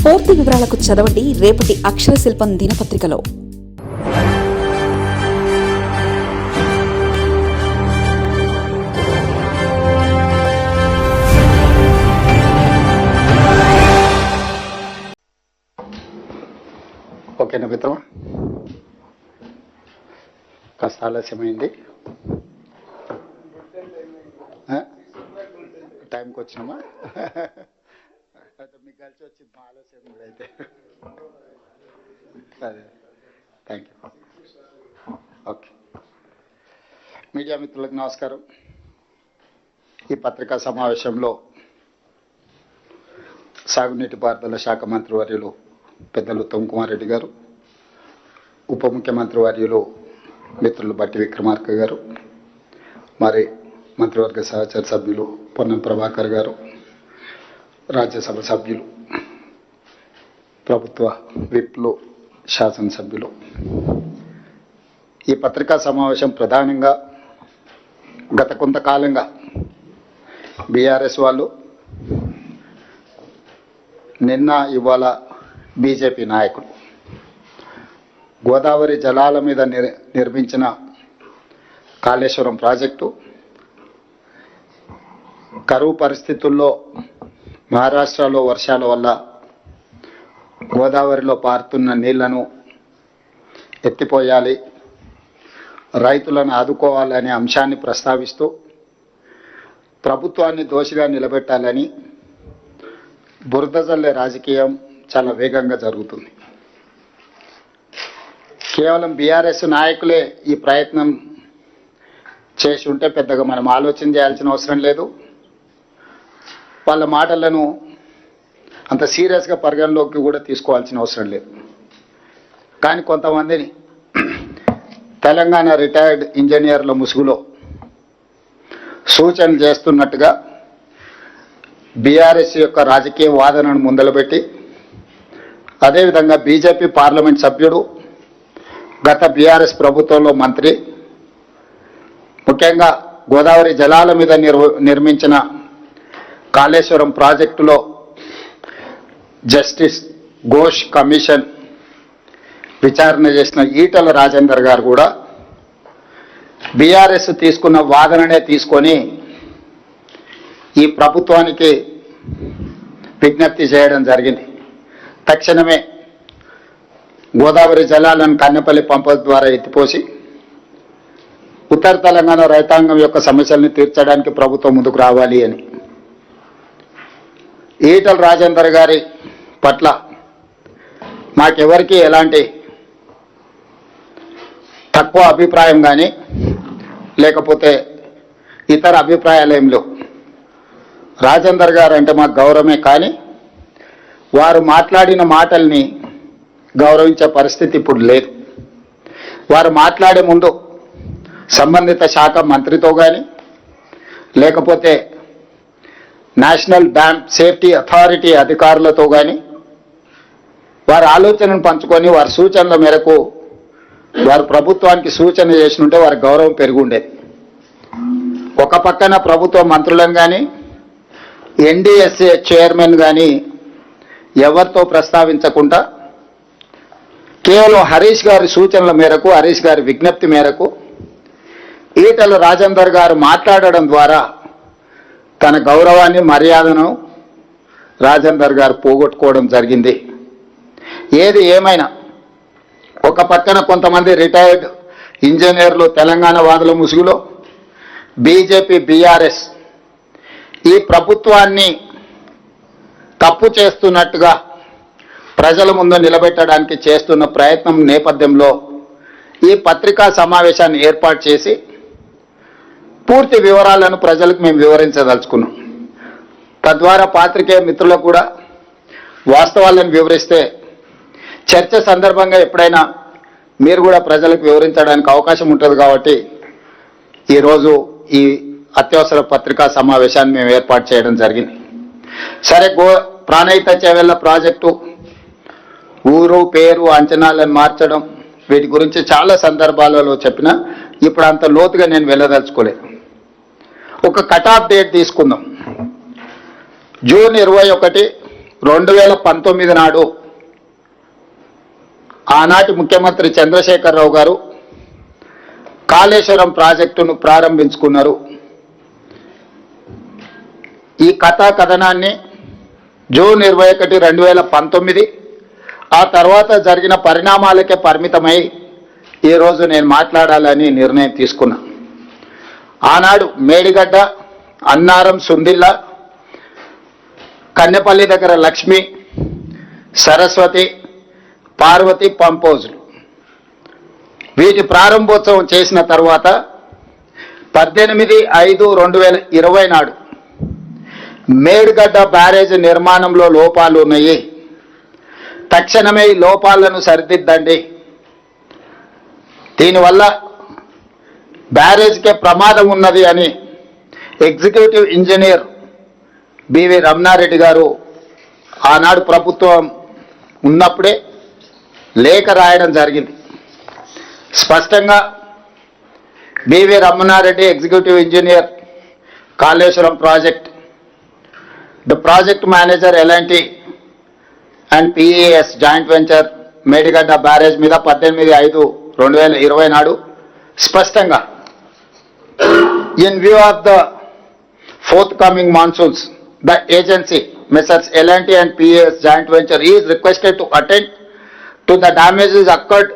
పూర్తి వివరాలకు చదవండి రేపటి అక్షర శిల్పం దినపత్రికలో. ఓకేనా మిత్రమా, కాస్త ఆలస్యమైంది, టైంకి వచ్చినామా? అయితే మీకు కలిసి వచ్చింది మా ఆలస్యం కూడా. అయితే సరే, థ్యాంక్ యూ. ఓకే, మీడియా మిత్రులకు నమస్కారం. ఈ పత్రికా సమావేశంలో సాగునీటి పారుదల శాఖ మంత్రి వర్యులు పెద్దలు ఉత్తమ్ కుమార్ రెడ్డి గారు, ఉప ముఖ్యమంత్రి వర్యులు మిత్రులు బట్టి విక్రమార్క గారు, మరి మంత్రివర్గ సహచర సభ్యులు పొన్నం ప్రభాకర్ గారు, రాజ్యసభ సభ్యులు, ప్రభుత్వ విప్లు, శాసనసభ్యులు, ఈ పత్రికా సమావేశం ప్రధానంగా గత కొంతకాలంగా బీఆర్ఎస్ వాళ్ళు, నిన్న ఇవాళ బీజేపీ నాయకులు గోదావరి జలాల మీద నిర్మించిన కాళేశ్వరం ప్రాజెక్టు కరువు పరిస్థితుల్లో మహారాష్ట్రలో వర్షాల వల్ల గోదావరిలో పారుతున్న నీళ్లను ఎత్తిపోయాలి, రైతులను ఆదుకోవాలనే అంశాన్ని ప్రస్తావిస్తూ ప్రభుత్వాన్ని దోషిగా నిలబెట్టాలని బురద జల్లే రాజకీయం చాలా వేగంగా జరుగుతుంది. కేవలం బీఆర్ఎస్ నాయకులే ఈ ప్రయత్నం చేసి ఉంటే పెద్దగా మనం ఆలోచన చేయాల్సిన అవసరం లేదు, వాళ్ళ మాటలను అంత సీరియస్గా పరిగణలోకి కూడా తీసుకోవాల్సిన అవసరం లేదు. కానీ కొంతమందిని తెలంగాణ రిటైర్డ్ ఇంజనీర్ల ముసుగులో సూచన చేస్తున్నట్టుగా బీఆర్ఎస్ యొక్క రాజకీయ వాదనను ముందలబెట్టి, అదేవిధంగా బీజేపీ పార్లమెంట్ సభ్యుడు, గత బీఆర్ఎస్ ప్రభుత్వంలో మంత్రి, ముఖ్యంగా గోదావరి జలాల మీద నిర్మించిన కాళేశ్వరం ప్రాజెక్టులో జస్టిస్ ఘోష్ కమిషన్ విచారణ చేసిన ఈటల రాజేందర్ గారు కూడా బీఆర్ఎస్ తీసుకున్న వాదననే తీసుకొని ఈ ప్రభుత్వానికి విజ్ఞప్తి చేయడం జరిగింది. తక్షణమే గోదావరి జలాలను కన్నెపల్లి పంప ద్వారా ఎత్తిపోసి ఉత్తర తెలంగాణ రైతాంగం యొక్క సమస్యలను తీర్చడానికి ప్రభుత్వం ముందుకు రావాలి అని. ఈటల రాజేందర్ గారి పట్ల మాకెవరికి ఎలాంటి తక్కువ అభిప్రాయం కానీ లేకపోతే ఇతర అభిప్రాయాలు ఏం లేవు. రాజేందర్ గారు అంటే మాకు గౌరవమే, కానీ వారు మాట్లాడిన మాటల్ని గౌరవించే పరిస్థితి ఇప్పుడు లేదు. వారు మాట్లాడే ముందు సంబంధిత శాఖ మంత్రితో కానీ లేకపోతే నేషనల్ డ్యామ్ సేఫ్టీ అథారిటీ అధికారులతో కానీ వారి ఆలోచనను పంచుకొని వారి సూచనల మేరకు వారు ప్రభుత్వానికి సూచన చేసినుంటే వారి గౌరవం పెరిగి ఉండేది. ఒక పక్కన ప్రభుత్వ మంత్రులను కానీ ఎన్డీఎస్ఏ చైర్మన్ కానీ ఎవరితో ప్రస్తావించకుండా కేవలం హరీష్ గారి సూచనల మేరకు, హరీష్ గారి విజ్ఞప్తి మేరకు ఈటల రాజేందర్ గారు మాట్లాడడం ద్వారా తన గౌరవాన్ని, మర్యాదను రాజేందర్ గారు పోగొట్టుకోవడం జరిగింది. ఏది ఏమైనా ఒక పక్కన కొంతమంది రిటైర్డ్ ఇంజనీర్లు తెలంగాణ వాదుల ముసుగులో బీజేపీ, బీఆర్ఎస్ ఈ ప్రభుత్వాన్ని తప్పు చేస్తున్నట్టుగా ప్రజల ముందు నిలబెట్టడానికి చేస్తున్న ప్రయత్నం నేపథ్యంలో ఈ పత్రికా సమావేశాన్ని ఏర్పాటు చేసి పూర్తి వివరాలను ప్రజలకు మేము వివరించదలుచుకున్నాం. తద్వారా పాత్రికేయ మిత్రులకు కూడా వాస్తవాలను వివరిస్తే చర్చ సందర్భంగా ఎప్పుడైనా మీరు కూడా ప్రజలకు వివరించడానికి అవకాశం ఉంటుంది. కాబట్టి ఈరోజు ఈ అత్యవసర పత్రికా సమావేశాన్ని మేము ఏర్పాటు చేయడం జరిగింది. సరే, ప్రాణహిత చేవెళ్ల ప్రాజెక్టు ఊరు, పేరు, అంచనాలను మార్చడం, వీటి గురించి చాలా సందర్భాలలో చెప్పినా ఇప్పుడు అంత లోతుగా నేను వెళ్ళదలుచుకోలేదు. ఒక కట్ ఆఫ్ డేట్ తీసుకుందాం. జూన్ 21, 2019 నాడు ఆనాటి ముఖ్యమంత్రి చంద్రశేఖరరావు గారు కాళేశ్వరం ప్రాజెక్టును ప్రారంభించుకున్నారు. ఈ కథనాన్ని జూన్ 21, 2019 ఆ తర్వాత జరిగిన పరిణామాలకే పరిమితమై ఈరోజు నేను మాట్లాడాలని నిర్ణయం తీసుకున్నా. ఆనాడు మేడిగడ్డ, అన్నారం, సుందిల్ల, కన్నెపల్లి దగ్గర లక్ష్మి, సరస్వతి, పార్వతి పంపోజులు వీటి ప్రారంభోత్సవం చేసిన తర్వాత 18/5/2020 నాడు మేడిగడ్డ బ్యారేజ్ నిర్మాణంలో లోపాలు ఉన్నాయి, తక్షణమే ఈ లోపాలను సరిదిద్దండి, దీనివల్ల బ్యారేజ్కే ప్రమాదం ఉన్నది అని ఎగ్జిక్యూటివ్ ఇంజనీర్ బివి రమణారెడ్డి గారు ఆనాడు ప్రభుత్వం ఉన్నప్పుడే లేఖ రాయడం జరిగింది. స్పష్టంగా BV Ramana Reddy, executive engineer, Kaleshwaram project, the project manager ఎలాంటి and PAS joint venture Medigadda barrage మీద 18/5/2020 నాడు స్పష్టంగా in view of the forthcoming monsoons, the agency, Messrs. L&T and PAS joint venture is requested to attend to the damages occurred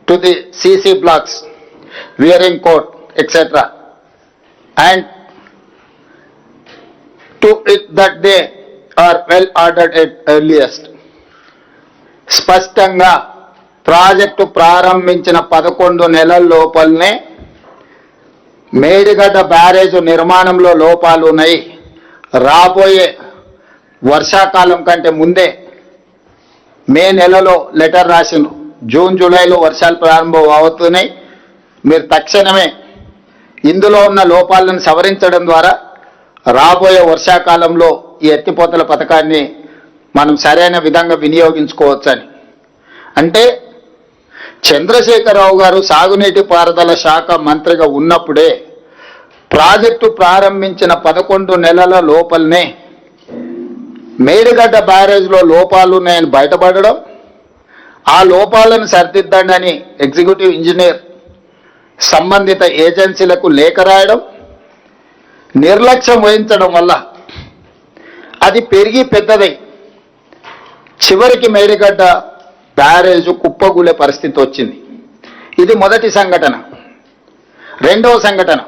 to the CC blocks, wearing court, etc. and to it that they are well ordered at earliest. స్పష్టంగా project ప్రారంభించిన 11 నెలల లోపలనే Medigadda barrage నిర్మాణంలో లోపాలు ఉన్నాయి, రాబోయే వర్షాకాలం కంటే ముందే మే నెలలో లెటర్ రాసిండ్రు, జూన్ జూలైలో వర్షాలు ప్రారంభం అవుతున్నాయి, మీరు తక్షణమే ఇందులో ఉన్న లోపాలను సవరించడం ద్వారా రాబోయే వర్షాకాలంలో ఈ ఎత్తిపోతల పథకాన్ని మనం సరైన విధంగా వినియోగించుకోవచ్చని. అంటే చంద్రశేఖరరావు గారు సాగునీటి పారుదల శాఖ మంత్రిగా ఉన్నప్పుడే ప్రాజెక్టు ప్రారంభించిన 11 నెలల లోపలనే మేడిగడ్డ బ్యారేజ్లో లోపాలు ఉన్నాయని బయటపడడం, ఆ లోపాలను సరిదిద్దండి అని ఎగ్జిక్యూటివ్ ఇంజనీర్ సంబంధిత ఏజెన్సీలకు లేఖ రాయడం, నిర్లక్ష్యం వహించడం వల్ల అది పెరిగి పెద్దదై చివరికి మేడిగడ్డ బ్యారేజ్ కుప్పగూలే పరిస్థితి వచ్చింది. ఇది మొదటి సంఘటన. రెండవ సంఘటన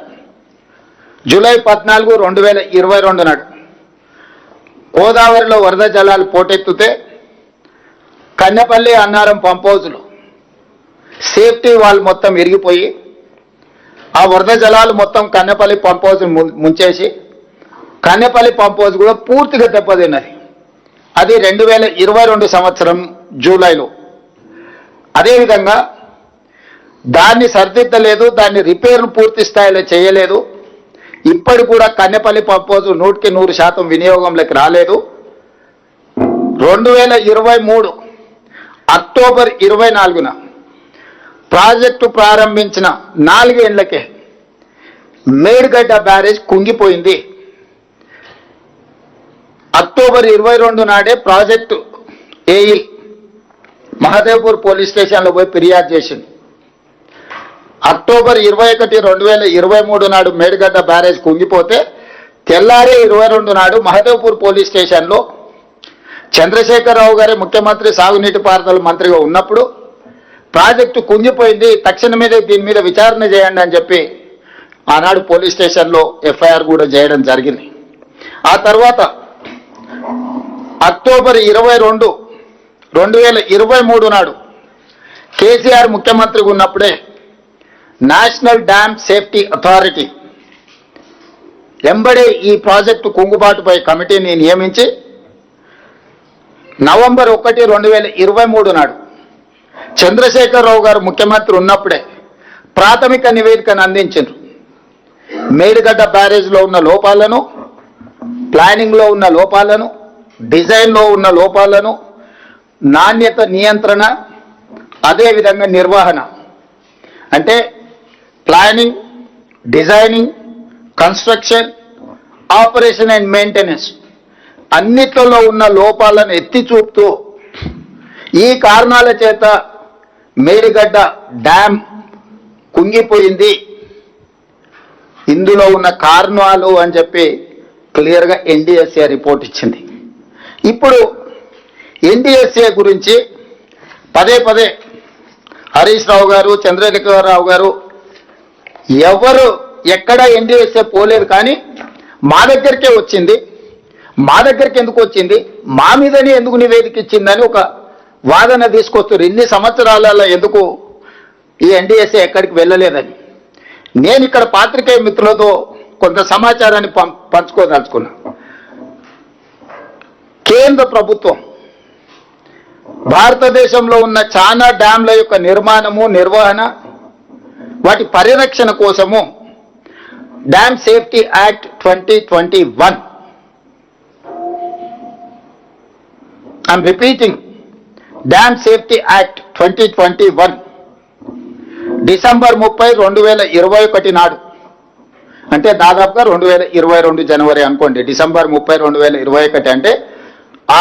జూలై 14, 2022 నాడు గోదావరిలో వరద జలాలు పోటెత్తుతే కన్నెపల్లి, అన్నారం పంపోజులు సేఫ్టీ వాల్ మొత్తం ఇరిగిపోయి ఆ వరద జలాలు మొత్తం కన్నెపల్లి పంపోజు ముంచేసి కన్నెపల్లి పంపోజు కూడా పూర్తిగా దెబ్బతిన్నది. అది 2022 సంవత్సరం జూలైలో. అదేవిధంగా దాన్ని సరిదిద్దలేదు, దాన్ని రిపేర్ను పూర్తి స్థాయిలో చేయలేదు. ఇప్పటి కూడా కన్నెపల్లి పంపోజు 100% వినియోగంలోకి రాలేదు. 2023 అక్టోబర్ 24న ప్రాజెక్టు ప్రారంభించిన 4 ఏళ్లకే మేడిగడ్డ బ్యారేజ్ కుంగిపోయింది. అక్టోబర్ 22 నాడే ప్రాజెక్టు ఏఈ మహదేవ్పూర్ పోలీస్ స్టేషన్లో పోయి ఫిర్యాదు చేసింది. అక్టోబర్ 21, 2023 నాడు మేడిగడ్డ బ్యారేజ్ కుంగిపోతే తెల్లారి 22 నాడు మహదేవ్పూర్ పోలీస్ స్టేషన్లో చంద్రశేఖరరావు గారి ముఖ్యమంత్రి సాగునీటి పారుదల మంత్రిగా ఉన్నప్పుడు ప్రాజెక్టు కుంగిపోయింది, తక్షణమే దీని మీద విచారణ చేయండి అని చెప్పి ఆనాడు పోలీస్ స్టేషన్లో ఎఫ్ఐఆర్ కూడా చేయడం జరిగింది. ఆ తర్వాత అక్టోబర్ 22, 2023 నాడు కేసీఆర్ ముఖ్యమంత్రిగా ఉన్నప్పుడే నేషనల్ డ్యామ్ సేఫ్టీ అథారిటీ ఎంబడే ఈ ప్రాజెక్టు కుంగుబాటుపై కమిటీని నియమించి నవంబర్ 1, 2023 నాడు చంద్రశేఖరరావు గారు ముఖ్యమంత్రి ఉన్నప్పుడే ప్రాథమిక నివేదికను అందించారు. మేడిగడ్డ బ్యారేజ్లో ఉన్న లోపాలను, ప్లానింగ్లో ఉన్న లోపాలను, డిజైన్లో ఉన్న లోపాలను, నాణ్యత నియంత్రణ, అదేవిధంగా నిర్వహణ, అంటే planning, designing, construction, operation and maintenance అన్నిట్లలో ఉన్న లోపాలను ఎత్తి చూపుతూ ఈ కారణాల చేత మేడిగడ్డ డ్యామ్ కుంగిపోయింది, ఇందులో ఉన్న కారణాలు అని చెప్పి క్లియర్గా ఎన్డీఎస్ఏ రిపోర్ట్ ఇచ్చింది. ఇప్పుడు ఎన్డీఎస్ఏ గురించి పదే పదే హరీష్ రావు గారు, చంద్రశేఖరరావు గారు ఎవరు ఎక్కడ ఎన్డీఎస్ఏ పోలేదు, కానీ మా దగ్గరికే వచ్చింది. మా దగ్గరికి ఎందుకు వచ్చింది, మా మీదనే ఎందుకు నివేదిక ఇచ్చిందని ఒక వాదన తీసుకొస్తారు. ఇన్ని సంవత్సరాలలో ఎందుకు ఈ ఎన్డీఎస్ఏ ఎక్కడికి వెళ్ళలేదని. నేను ఇక్కడ పాత్రికేయ మిత్రులతో కొంత సమాచారాన్ని పంచుకోదలుచుకున్నా. కేంద్ర ప్రభుత్వం భారతదేశంలో ఉన్న చాలా డ్యాంల యొక్క నిర్మాణము, నిర్వహణ, వాటి పరిరక్షణ కోసము dam safety act 2021, I'm repeating, dam safety act 2021 December 30, 2021 నాడు, అంటే దాదాపుగా 2022 జనవరి అనుకోండి, డిసెంబర్ 30, 2021 అంటే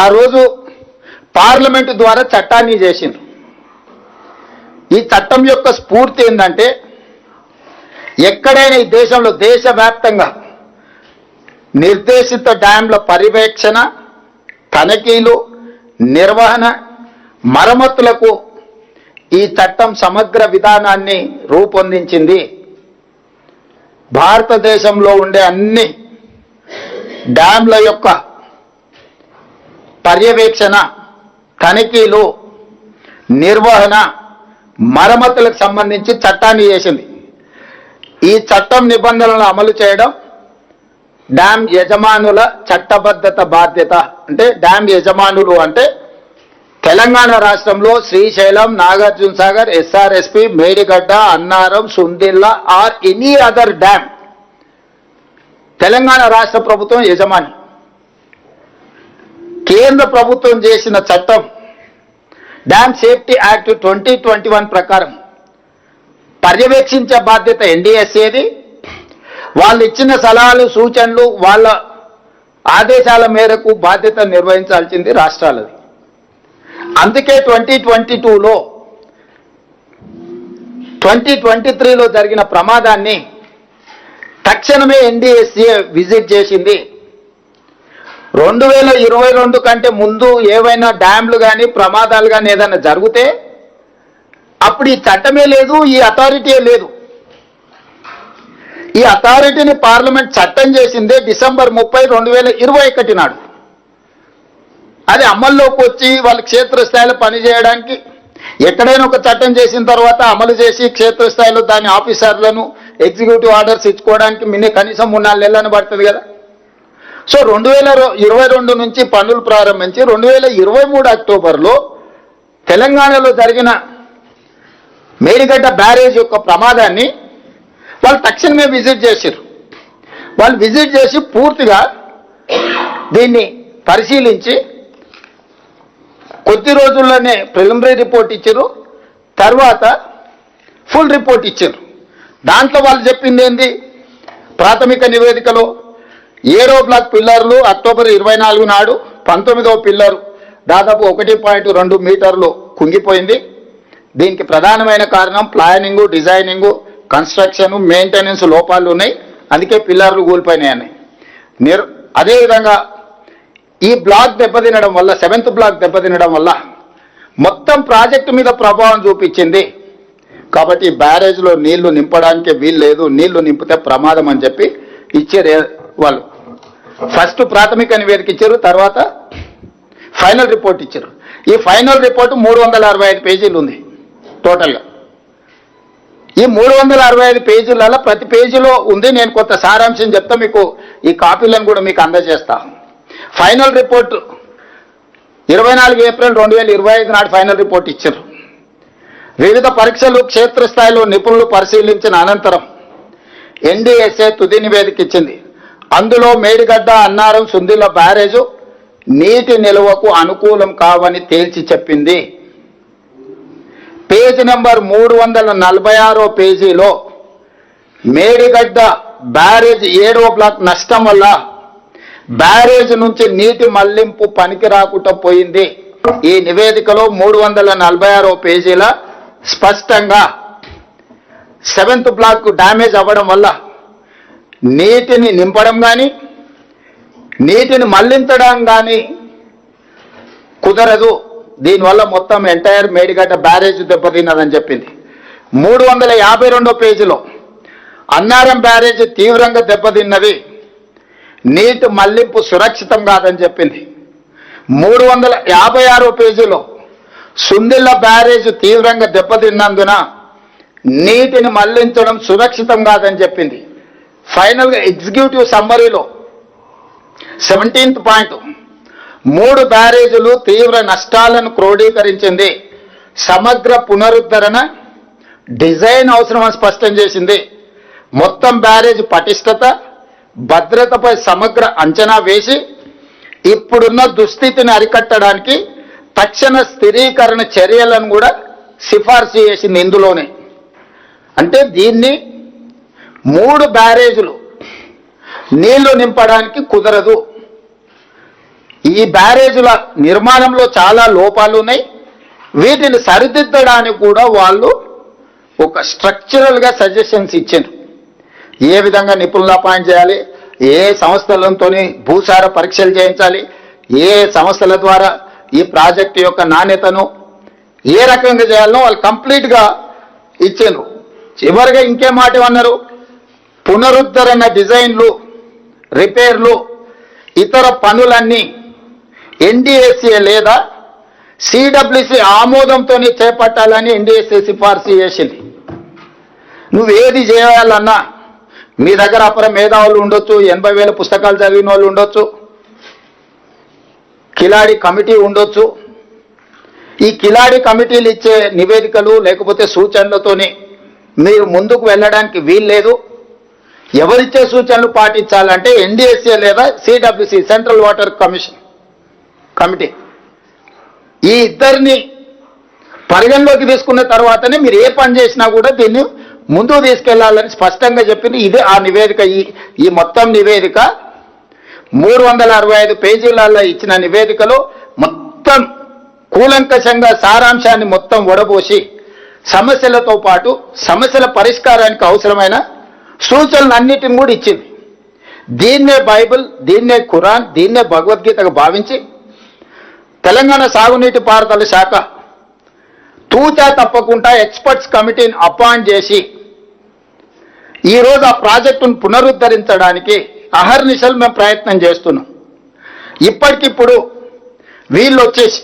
ఆ రోజు పార్లమెంటు ద్వారా చట్టాన్ని చేసింది. ఈ చట్టం యొక్క స్ఫూర్తి ఏంటంటే, ఎక్కడైనా ఈ దేశంలో దేశవ్యాప్తంగా నిర్దేశిత డ్యాంల పర్యవేక్షణ, తనిఖీలు, నిర్వహణ, మరమ్మతులకు ఈ చట్టం సమగ్ర విధానాన్ని రూపొందించింది. భారతదేశంలో ఉండే అన్ని డ్యాంల యొక్క పర్యవేక్షణ, తనిఖీలు, నిర్వహణ, మరమ్మతులకు సంబంధించి చట్టాన్ని చేసింది. ఈ చట్టం నిబంధనలను అమలు చేయడం డ్యామ్ యజమానుల చట్టబద్ధత బాధ్యత. అంటే డ్యామ్ యజమానులు అంటే తెలంగాణ రాష్ట్రంలో Srisailam, Nagarjuna Sagar, SRSP, Medigadda, Annaram, Sundilla or any other dam Telangana రాష్ట్ర ప్రభుత్వం యజమాని. కేంద్ర ప్రభుత్వం చేసిన చట్టం డ్యామ్ సేఫ్టీ యాక్ట్ 2021 ప్రకారం పర్యవేక్షించే బాధ్యత ఎన్డీఎస్ఏది. వాళ్ళు ఇచ్చిన సలహాలు, సూచనలు, వాళ్ళ ఆదేశాల మేరకు బాధ్యత నిర్వహించాల్సింది రాష్ట్రాలది. అందుకే 2022లో 2023లో జరిగిన ప్రమాదాన్ని తక్షణమే ఎన్డీఎస్ఏ విజిట్ చేసింది. 2022 కంటే ముందు ఏవైనా డ్యామ్లు కానీ ప్రమాదాలు కానీ ఏదైనా జరిగితే అప్పుడు ఈ చట్టమే లేదు, ఈ అథారిటీయే లేదు. ఈ అథారిటీని పార్లమెంట్ చట్టం చేసిందే డిసెంబర్ 30, 2021 నాడు. అది అమల్లోకి వచ్చి వాళ్ళు క్షేత్రస్థాయిలో పనిచేయడానికి, ఎక్కడైనా ఒక చట్టం చేసిన తర్వాత అమలు చేసి క్షేత్రస్థాయిలో దాని ఆఫీసర్లను ఎగ్జిక్యూటివ్ ఆర్డర్స్ ఇచ్చుకోవడానికి కనీసం 3-4 నెలలను పడుతుంది కదా. సో 2022 నుంచి పనులు ప్రారంభించి 2023 అక్టోబర్లో తెలంగాణలో జరిగిన మేడిగడ్డ బ్యారేజ్ యొక్క ప్రమాదాన్ని వాళ్ళు తక్షణమే విజిట్ చేశారు. వాళ్ళు విజిట్ చేసి పూర్తిగా దీన్ని పరిశీలించి కొద్ది రోజుల్లోనే ప్రిలిమినరీ రిపోర్ట్ ఇచ్చారు, తర్వాత ఫుల్ రిపోర్ట్ ఇచ్చారు. దాంట్లో వాళ్ళు చెప్పింది ఏంది, ప్రాథమిక నివేదికలో 7వ బ్లాక్ పిల్లర్లు అక్టోబర్ 24 నాడు 19వ పిల్లరు దాదాపు 1.2 మీటర్లు కుంగిపోయింది. దీనికి ప్రధానమైన కారణం ప్లానింగు, డిజైనింగు, కన్స్ట్రక్షన్, మెయింటెనెన్స్ లోపాలు ఉన్నాయి, అందుకే పిల్లర్లు కూలిపోయినాయని. అదేవిధంగా ఈ బ్లాక్ దెబ్బతినడం వల్ల, 7th బ్లాక్ దెబ్బతినడం వల్ల మొత్తం ప్రాజెక్టు మీద ప్రభావం చూపించింది. కాబట్టి బ్యారేజ్లో నీళ్లు నింపడానికి వీలు లేదు, నీళ్లు నింపితే ప్రమాదం అని చెప్పి ఇచ్చారు వాళ్ళు. ఫస్ట్ ప్రాథమిక నివేదిక ఇచ్చారు, తర్వాత ఫైనల్ రిపోర్ట్ ఇచ్చారు. ఈ ఫైనల్ రిపోర్ట్ 365 పేజీలు ఉంది టోటల్గా. ఈ 365 పేజీలలో ప్రతి పేజీలో ఉంది. నేను కొంత సారాంశం చెప్తా, మీకు ఈ కాపీలను కూడా మీకు అందజేస్తా. ఫైనల్ రిపోర్ట్ 24 ఏప్రిల్ 2025 నాడు ఫైనల్ రిపోర్ట్ ఇచ్చారు. వివిధ పరీక్షలు క్షేత్రస్థాయిలో నిపుణులు పరిశీలించిన అనంతరం ఎన్డీఎస్ఏ తుది నివేదిక ఇచ్చింది. అందులో మేడిగడ్డ, అన్నారం, సుందిల్ల బ్యారేజు నీటి నిల్వకు అనుకూలం కావని తేల్చి చెప్పింది. పేజీ నెంబర్ 346 పేజీలో మేడిగడ్డ బ్యారేజ్ 7వ బ్లాక్ నష్టం వల్ల బ్యారేజ్ నుంచి నీటి మళ్లింపు పనికి రాకుండా పోయింది. ఈ నివేదికలో 346 పేజీల స్పష్టంగా 7th బ్లాక్ డ్యామేజ్ అవ్వడం వల్ల నీటిని నింపడం కానీ నీటిని మళ్లించడం కానీ కుదరదు. దీనివల్ల మొత్తం ఎంటైర్ మేడిగడ్డ బ్యారేజ్ దెబ్బతిన్నదని చెప్పింది. 352 పేజీలో అన్నారం బ్యారేజ్ తీవ్రంగా దెబ్బతిన్నది, నీటి మళ్లింపు సురక్షితం కాదని చెప్పింది. 356 పేజీలో సుందిళ్ళ బ్యారేజ్ తీవ్రంగా దెబ్బతిన్నందున నీటిని మళ్లించడం సురక్షితం కాదని చెప్పింది. ఫైనల్గా ఎగ్జిక్యూటివ్ సమ్మరీలో 17th పాయింట్ 3 బ్యారేజీలు తీవ్ర నష్టాలను క్రోడీకరించింది, సమగ్ర పునరుద్ధరణ డిజైన్ అవసరమని స్పష్టం చేసింది. మొత్తం బ్యారేజ్ పటిష్టత భద్రతపై సమగ్ర అంచనా వేసి ఇప్పుడున్న దుస్థితిని అరికట్టడానికి తక్షణ స్థిరీకరణ చర్యలను కూడా సిఫార్సు చేసింది ఇందులోనే. అంటే దీన్ని 3 బ్యారేజీలు నీళ్లు నింపడానికి కుదరదు. ఈ బ్యారేజీల నిర్మాణంలో చాలా లోపాలు ఉన్నాయి. వీటిని సరిదిద్దడానికి కూడా వాళ్ళు ఒక స్ట్రక్చరల్గా సజెషన్స్ ఇచ్చారు. ఏ విధంగా నిపుణులు అపాయింట్ చేయాలి, ఏ సంస్థలతో భూసార పరీక్షలు చేయించాలి, ఏ సంస్థల ద్వారా ఈ ప్రాజెక్టు యొక్క నాణ్యతను ఏ రకంగా చేయాలనో వాళ్ళు కంప్లీట్గా ఇచ్చారు. చివరిగా ఇంకే మాట అన్నారు, పునరుద్ధరణ డిజైన్లు, రిపేర్లు, ఇతర పనులన్నీ ఎన్డీఎస్ఏ లేదా సిడబ్ల్యూసి ఆమోదంతోనే చేపట్టాలని ఎన్డీఎస్ఏ సిఫార్సు చేసింది. నువ్వు ఏది చేయాలన్నా మీ దగ్గర అపర మేధావులు ఉండొచ్చు, 80,000 పుస్తకాలు చదివిన వాళ్ళు ఉండొచ్చు, కిలాడి కమిటీ ఉండొచ్చు. ఈ కిలాడి కమిటీలు ఇచ్చే నివేదికలు లేకపోతే సూచనలతోనే మీరు ముందుకు వెళ్ళడానికి వీల్లేదు. ఎవరిచ్చే సూచనలు పాటించాలంటే ఎన్డీఎస్ఏ లేదా CWC central water commission committee, ఈ ఇద్దరిని పరిగణలోకి తీసుకున్న తర్వాతనే మీరు ఏ పని చేసినా కూడా దీన్ని ముందుకు తీసుకెళ్లాలని స్పష్టంగా చెప్పింది. ఇదే ఆ నివేదిక. ఈ మొత్తం నివేదిక 365 పేజీలలో ఇచ్చిన నివేదికలో మొత్తం కూలంకషంగా సారాంశాన్ని మొత్తం వడబోసి సమస్యలతో పాటు సమస్యల పరిష్కారానికి అవసరమైన సూచనలన్నిటిని కూడా ఇచ్చింది. దీన్నే బైబిల్, దీన్నే ఖురాన్, దీన్నే భగవద్గీతగా భావించి తెలంగాణ సాగునీటి పారుదల శాఖ తూచా తప్పకుండా ఎక్స్పర్ట్స్ కమిటీని అపాయింట్ చేసి ఈరోజు ఆ ప్రాజెక్టును పునరుద్ధరించడానికి అహర్నిశలు మేము ప్రయత్నం చేస్తున్నాం. ఇప్పటికిప్పుడు వీళ్ళు వచ్చేసి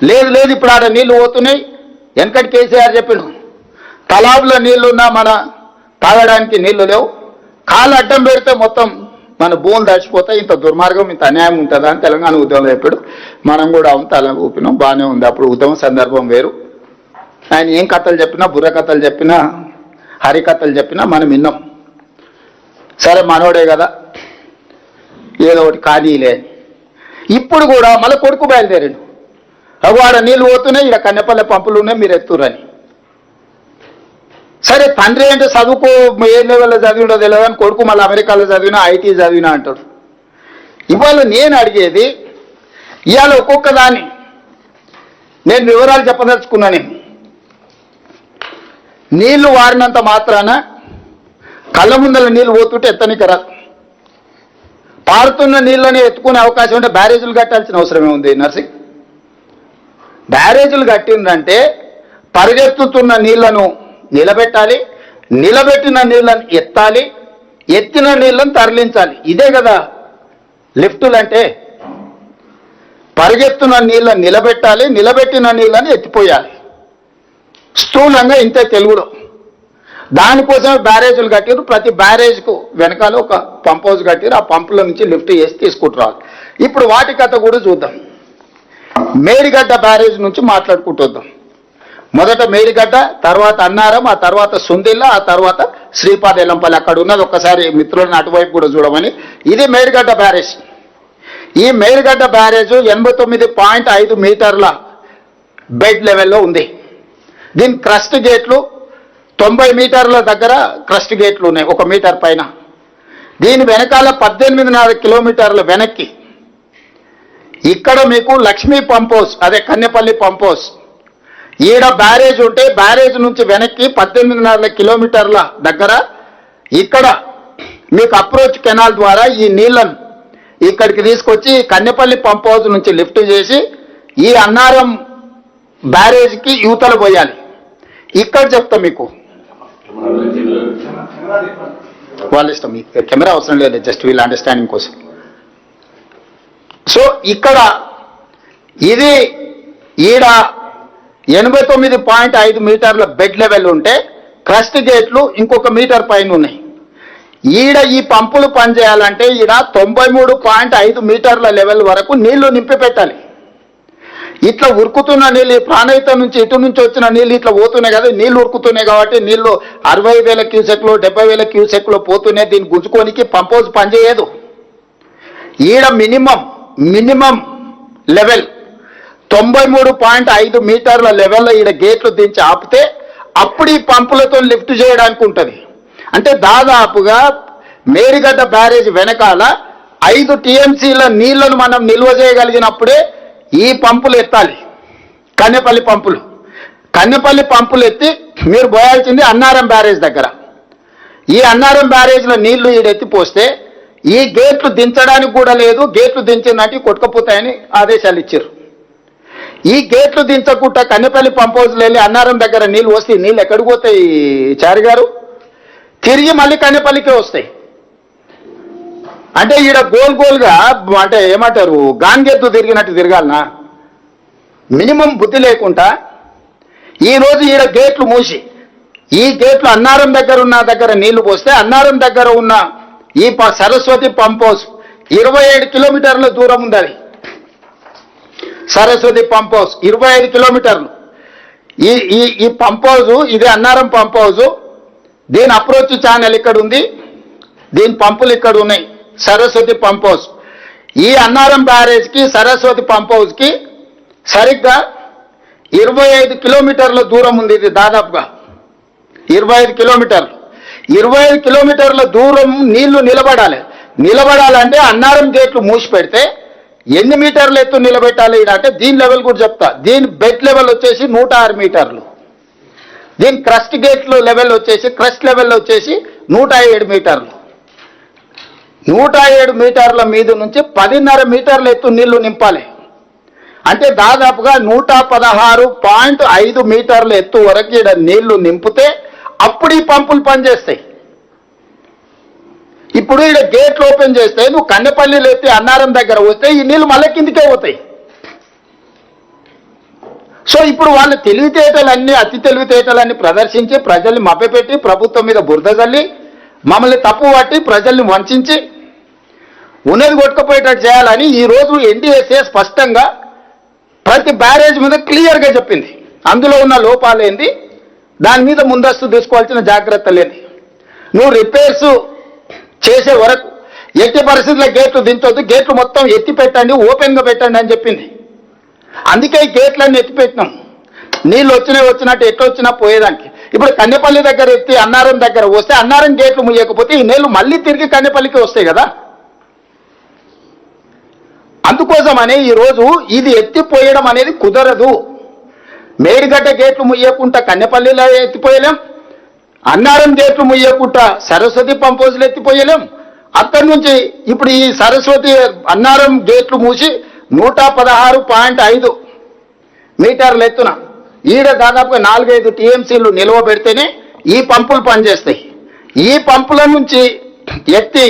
లేదు ఇప్పుడు ఆడ నీళ్లు పోతున్నాయి, వెనకటి కేసీఆర్ చెప్పిన తలాబులో నీళ్లున్నా మన తాగడానికి నీళ్లు లేవు, కాళ్ళు అడ్డం పెడితే మొత్తం మన భూములు దడిచిపోతాయి, ఇంత దుర్మార్గం ఇంత అన్యాయం ఉంటుందా అని తెలంగాణ ఉద్యమంలో చెప్పాడు. మనం కూడా అవును తల ఊపినాం, బాగానే ఉంది. అప్పుడు ఉద్యమం సందర్భం వేరు. ఆయన ఏం కథలు చెప్పినా, బుర్ర కథలు చెప్పినా, హరికథలు చెప్పినా మనం విన్నాం. సరే మనోడే కదా ఏదో ఒకటి కానీలే. ఇప్పుడు కూడా మళ్ళీ కొడుకు బయలుదేరాడు, ఆడ నీళ్ళు పోతున్నాయి, ఇక్కడ కన్నెపల్లె పంపులు ఉన్నాయి, మీరు ఎత్తురని. సరే తండ్రి అంటే చదువుకో ఏ లెవెల్లో చదివినో తెలియదు అని కొడుకు మళ్ళీ అమెరికాలో చదివినా, ఐటీ చదివినా అంటాడు. ఇవాళ నేను అడిగేది, ఇవాళ ఒక్కొక్క దాన్ని నేను వివరాలు చెప్పదలుచుకున్నాను. నీళ్లు వారినంత మాత్రాన కళ్ళ ముందల నీళ్లు పోతుంటే ఎత్తనికి రాదు. పారుతున్న నీళ్ళని ఎత్తుకునే అవకాశం ఉంటే బ్యారేజీలు కట్టాల్సిన అవసరమే ఉంది నర్సింగ్. బ్యారేజీలు కట్టిందంటే పరిగెత్తుతున్న నీళ్లను నిలబెట్టాలి, నిలబెట్టిన నీళ్ళను ఎత్తాలి, ఎత్తిన నీళ్ళను తరలించాలి. ఇదే కదా లిఫ్టులు అంటే. పరిగెత్తున్న నీళ్ళను నిలబెట్టాలి, నిలబెట్టిన నీళ్ళని ఎత్తిపోయాలి. స్థూలంగా ఇంతే తెలుగులో. దానికోసమే బ్యారేజీలు కట్టారు. ప్రతి బ్యారేజ్కు వెనకాల ఒక పంప్ హౌస్ కట్టారు. ఆ పంపుల నుంచి లిఫ్ట్ చేసి తీసుకుంటున్నారు. ఇప్పుడు వాటి కథ కూడా చూద్దాం. మేడిగడ్డ బ్యారేజ్ నుంచి మాట్లాడుకుంటూ వద్దాం. మొదట మేడిగడ్డ, తర్వాత అన్నారం, ఆ తర్వాత సుందిల్ల, ఆ తర్వాత శ్రీపాదెల్లంపల్లి అక్కడ ఉన్నది. ఒక్కసారి మిత్రులను అటువైపు కూడా చూడమని. ఇది మేడిగడ్డ బ్యారేజ్. ఈ మేడిగడ్డ బ్యారేజ్ 89.5 మీటర్ల బెడ్ లెవెల్లో ఉంది. దీని క్రస్ట్ గేట్లు 90 మీటర్ల దగ్గర క్రస్ట్ గేట్లు ఉన్నాయి, 1 మీటర్ పైన. దీని వెనకాల 18.5 కిలోమీటర్ల వెనక్కి ఇక్కడ మీకు లక్ష్మీ పంప్ హౌస్, అదే కన్నెపల్లి పంప్ హౌస్, ఈడ బ్యారేజ్ ఉంటే బ్యారేజ్ నుంచి వెనక్కి 18.5 కిలోమీటర్ల దగ్గర ఇక్కడ మీకు అప్రోచ్ కెనాల్ ద్వారా ఈ నీళ్లను ఇక్కడికి తీసుకొచ్చి కన్నెపల్లి పంప్ హౌస్ నుంచి లిఫ్ట్ చేసి ఈ అన్నారం బ్యారేజ్కి యువతలు పోయాలి. ఇక్కడ చెప్తా మీకు, వాళ్ళ ఇష్టం, కెమెరా అవసరం లేదు, జస్ట్ వీళ్ళ అండర్స్టాండింగ్ కోసం. సో ఇక్కడ ఇది ఈడ 89.5 మీటర్ల బెడ్ లెవెల్ ఉంటే క్రస్ట్ గేట్లు ఇంకొక మీటర్ పైన ఉన్నాయి. ఈడ ఈ పంపులు పనిచేయాలంటే ఈడ 93.5 మీటర్ల లెవెల్ వరకు నీళ్లు నింపి పెట్టాలి. ఇట్లా ఉరుకుతున్న నీళ్ళు, ప్రాణహిత నుంచి ఇటు నుంచి వచ్చిన నీళ్ళు ఇట్లా పోతున్నాయి కదా, నీళ్లు ఉరుకుతున్నాయి కాబట్టి నీళ్లు 60,000 క్యూసెక్లు 70,000 క్యూసెక్లు పోతున్నాయి. దీన్ని గుంజుకోనికి పంప్ హౌస్ పనిచేయదు. ఈడ మినిమం లెవెల్ 93.5 మీటర్ల లెవెల్లో ఈడ గేట్లు దించి ఆపితే అప్పుడు ఈ పంపులతో లిఫ్ట్ చేయడానికి ఉంటుంది. అంటే దాదాపుగా మేడిగడ్డ బ్యారేజ్ వెనకాల 5 టీఎంసీల నీళ్లను మనం నిల్వ చేయగలిగినప్పుడే ఈ పంపులు ఎత్తాలి. కన్నెపల్లి పంపులు ఎత్తి మీరు పోయాల్సింది అన్నారం బ్యారేజ్ దగ్గర. ఈ అన్నారం బ్యారేజ్లో నీళ్లు ఈడెత్తిపోస్తే ఈ గేట్లు దించడానికి కూడా లేదు, గేట్లు దించినట్టు కొట్టుకపోతాయని ఆదేశాలు ఇచ్చారు. ఈ గేట్లు దించకుండా కన్నెపల్లి పంప్ హౌస్లో వెళ్ళి అన్నారం దగ్గర నీళ్ళు వస్తే నీళ్ళు ఎక్కడికి పోతాయి చారి గారు? తిరిగి మళ్ళీ కన్నెపల్లికే వస్తాయి. అంటే ఈడ గోల్గా అంటే ఏమంటారు, గాన్గెత్తు తిరిగినట్టు తిరగాలనా? మినిమం బుద్ధి లేకుండా ఈరోజు ఈడ గేట్లు మూసి ఈ గేట్లు అన్నారం దగ్గర నీళ్లు పోస్తే అన్నారం దగ్గర ఉన్న ఈ సరస్వతి పంప్ హౌస్ 27 కిలోమీటర్ల దూరం ఉంది. అది సరస్వతి పంప్ హౌస్ 25 కిలోమీటర్లు. ఈ పంప్ హౌస్, ఇది అన్నారం పంప్ హౌస్. దీని అప్రోచ్ ఛానల్ ఇక్కడ ఉంది, దీని పంపులు ఇక్కడ ఉన్నాయి. సరస్వతి పంప్ హౌస్ ఈ అన్నారం బ్యారేజ్కి సరస్వతి పంప్ హౌస్కి సరిగ్గా 25 కిలోమీటర్ల దూరం ఉంది. ఇది దాదాపుగా 25 కిలోమీటర్లు. 25 కిలోమీటర్ల దూరం నీళ్లు నిలబడాలంటే అన్నారం గేట్లు మూసి పెడితే ఎన్ని మీటర్లు ఎత్తు నిలబెట్టాలి అంటే దీని లెవెల్ కూడా చెప్తా. దీని బెడ్ లెవెల్ వచ్చేసి 106 మీటర్లు. దీని క్రస్ట్ గేట్లు లెవెల్ వచ్చేసి 107 మీటర్లు. 107 మీటర్ల మీద నుంచి 10.5 మీటర్ల ఎత్తు నీళ్లు నింపాలి. అంటే దాదాపుగా 116.5 మీటర్ల ఎత్తు వరకు ఇక్కడ నీళ్లు నింపితే అప్పుడు ఈ పంపులు పనిచేస్తాయి. ఇప్పుడు ఇక్కడ గేట్లు ఓపెన్ చేస్తే నువ్వు కన్నెపల్లిలో ఎత్తి అన్నారం దగ్గర వస్తే ఈ నీళ్లు మళ్ళీ కిందికే పోతాయి. సో ఇప్పుడు వాళ్ళ అతి తెలివితేటలన్నీ ప్రదర్శించి ప్రజల్ని మభ్యపెట్టి ప్రభుత్వం మీద బురద జల్లి మమ్మల్ని తప్పు పట్టి ప్రజల్ని వంచి ఉన్నది కొట్టుకుపోయేటట్టు చేయాలని ఈరోజు ఎన్డీఏసీ స్పష్టంగా ప్రతి బ్యారేజ్ మీద క్లియర్గా చెప్పింది. అందులో ఉన్న లోపాలేంది, దాని మీద ముందస్తు తీసుకోవాల్సిన జాగ్రత్తలేంది. నువ్వు రిపేర్స్ చేసే వరకు ఎట్టి పరిస్థితుల్లో గేట్లు దించొద్దు, గేట్లు మొత్తం ఎత్తి పెట్టండి, ఓపెన్గా పెట్టండి అని చెప్పింది. అందుకే ఈ గేట్లన్నీ ఎత్తిపెట్టినాం. నీళ్ళు వచ్చినట్టు ఎట్లా వచ్చినా పోయేదానికి. ఇప్పుడు కన్నెపల్లి దగ్గర ఎత్తి అన్నారం దగ్గర వస్తే అన్నారం గేట్లు ముయ్యకపోతే ఈ నీళ్లు మళ్ళీ తిరిగి కన్నెపల్లికి వస్తాయి కదా. అందుకోసమని ఈరోజు ఇది ఎత్తిపోయడం అనేది కుదరదు. మేడిగడ్డ గేట్లు ముయ్యకుండా కన్నెపల్లిలో ఎత్తిపోయలేం, అన్నారం గేట్లు ముయ్యకుండా సరస్వతి పంప్ హౌస్లు ఎత్తిపోయలేం. అక్కడి నుంచి ఇప్పుడు ఈ సరస్వతి అన్నారం గేట్లు మూసి 116.5 మీటర్ల ఎత్తున ఈడ దాదాపుగా 4-5 టీఎంసీలు నిల్వ పెడితేనే ఈ పంపులు పనిచేస్తాయి. ఈ పంపుల నుంచి ఎత్తి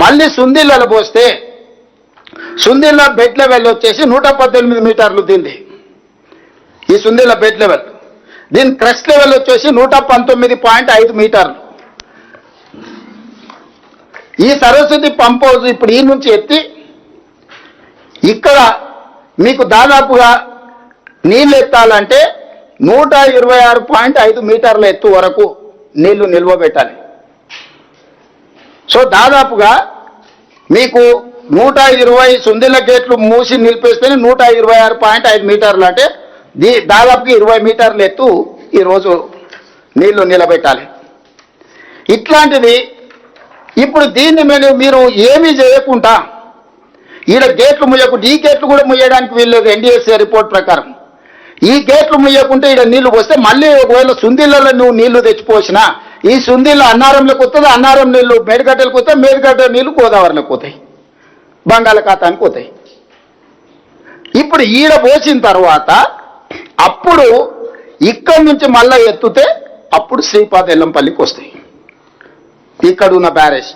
మళ్ళీ సుందిళ్ళలో పోస్తే సుందిళ్ళ బెడ్ లెవెల్ వచ్చేసి 118 మీటర్లు. దీన్ని ఈ సుందిళ్ళ బెడ్ లెవెల్, దీని క్రస్ట్ లెవెల్ వచ్చేసి 119.5 మీటర్లు. ఈ సరస్వతి పంప్ హౌస్ ఇప్పుడు ఈ నుంచి ఎత్తి ఇక్కడ మీకు దాదాపుగా నీళ్ళు ఎత్తాలంటే 126.5 మీటర్ల ఎత్తు వరకు నీళ్లు నిల్వ పెట్టాలి. సో దాదాపుగా మీకు 120 సుందిళ్ళ గేట్లు మూసి నిలిపేస్తేనే 126.5 మీటర్లు, అంటే దాదాపుగా 20 మీటర్ల ఎత్తు ఈరోజు నీళ్లు నిలబెట్టాలి. ఇట్లాంటిది ఇప్పుడు దీన్ని మీరు ఏమీ చేయకుండా ఈడ గేట్లు ముయ్యకుండా, ఈ గేట్లు కూడా ముయ్యడానికి వీల్లేదు ఎన్డీఎస్ఏ రిపోర్ట్ ప్రకారం. ఈ గేట్లు ముయ్యకుంటే ఈడ నీళ్లు పోస్తే మళ్ళీ ఒకవేళ సుందిళ్ళలో నువ్వు నీళ్లు తెచ్చిపోసినా ఈ సుందిళ్ళు అన్నారంలోకి వస్తుంది, అన్నారం నీళ్లు మేడిగడ్డలకు వస్తాయి, మేడిగడ్డ నీళ్లు గోదావరిలోకి పోతాయి, బంగాళాఖాతానికి పోతాయి. ఇప్పుడు ఈడ పోసిన తర్వాత అప్పుడు ఇక్కడి నుంచి మళ్ళా ఎత్తుతే అప్పుడు శ్రీపాద ఎల్లంపల్లికి వస్తాయి, ఇక్కడ ఉన్న బ్యారేజ్.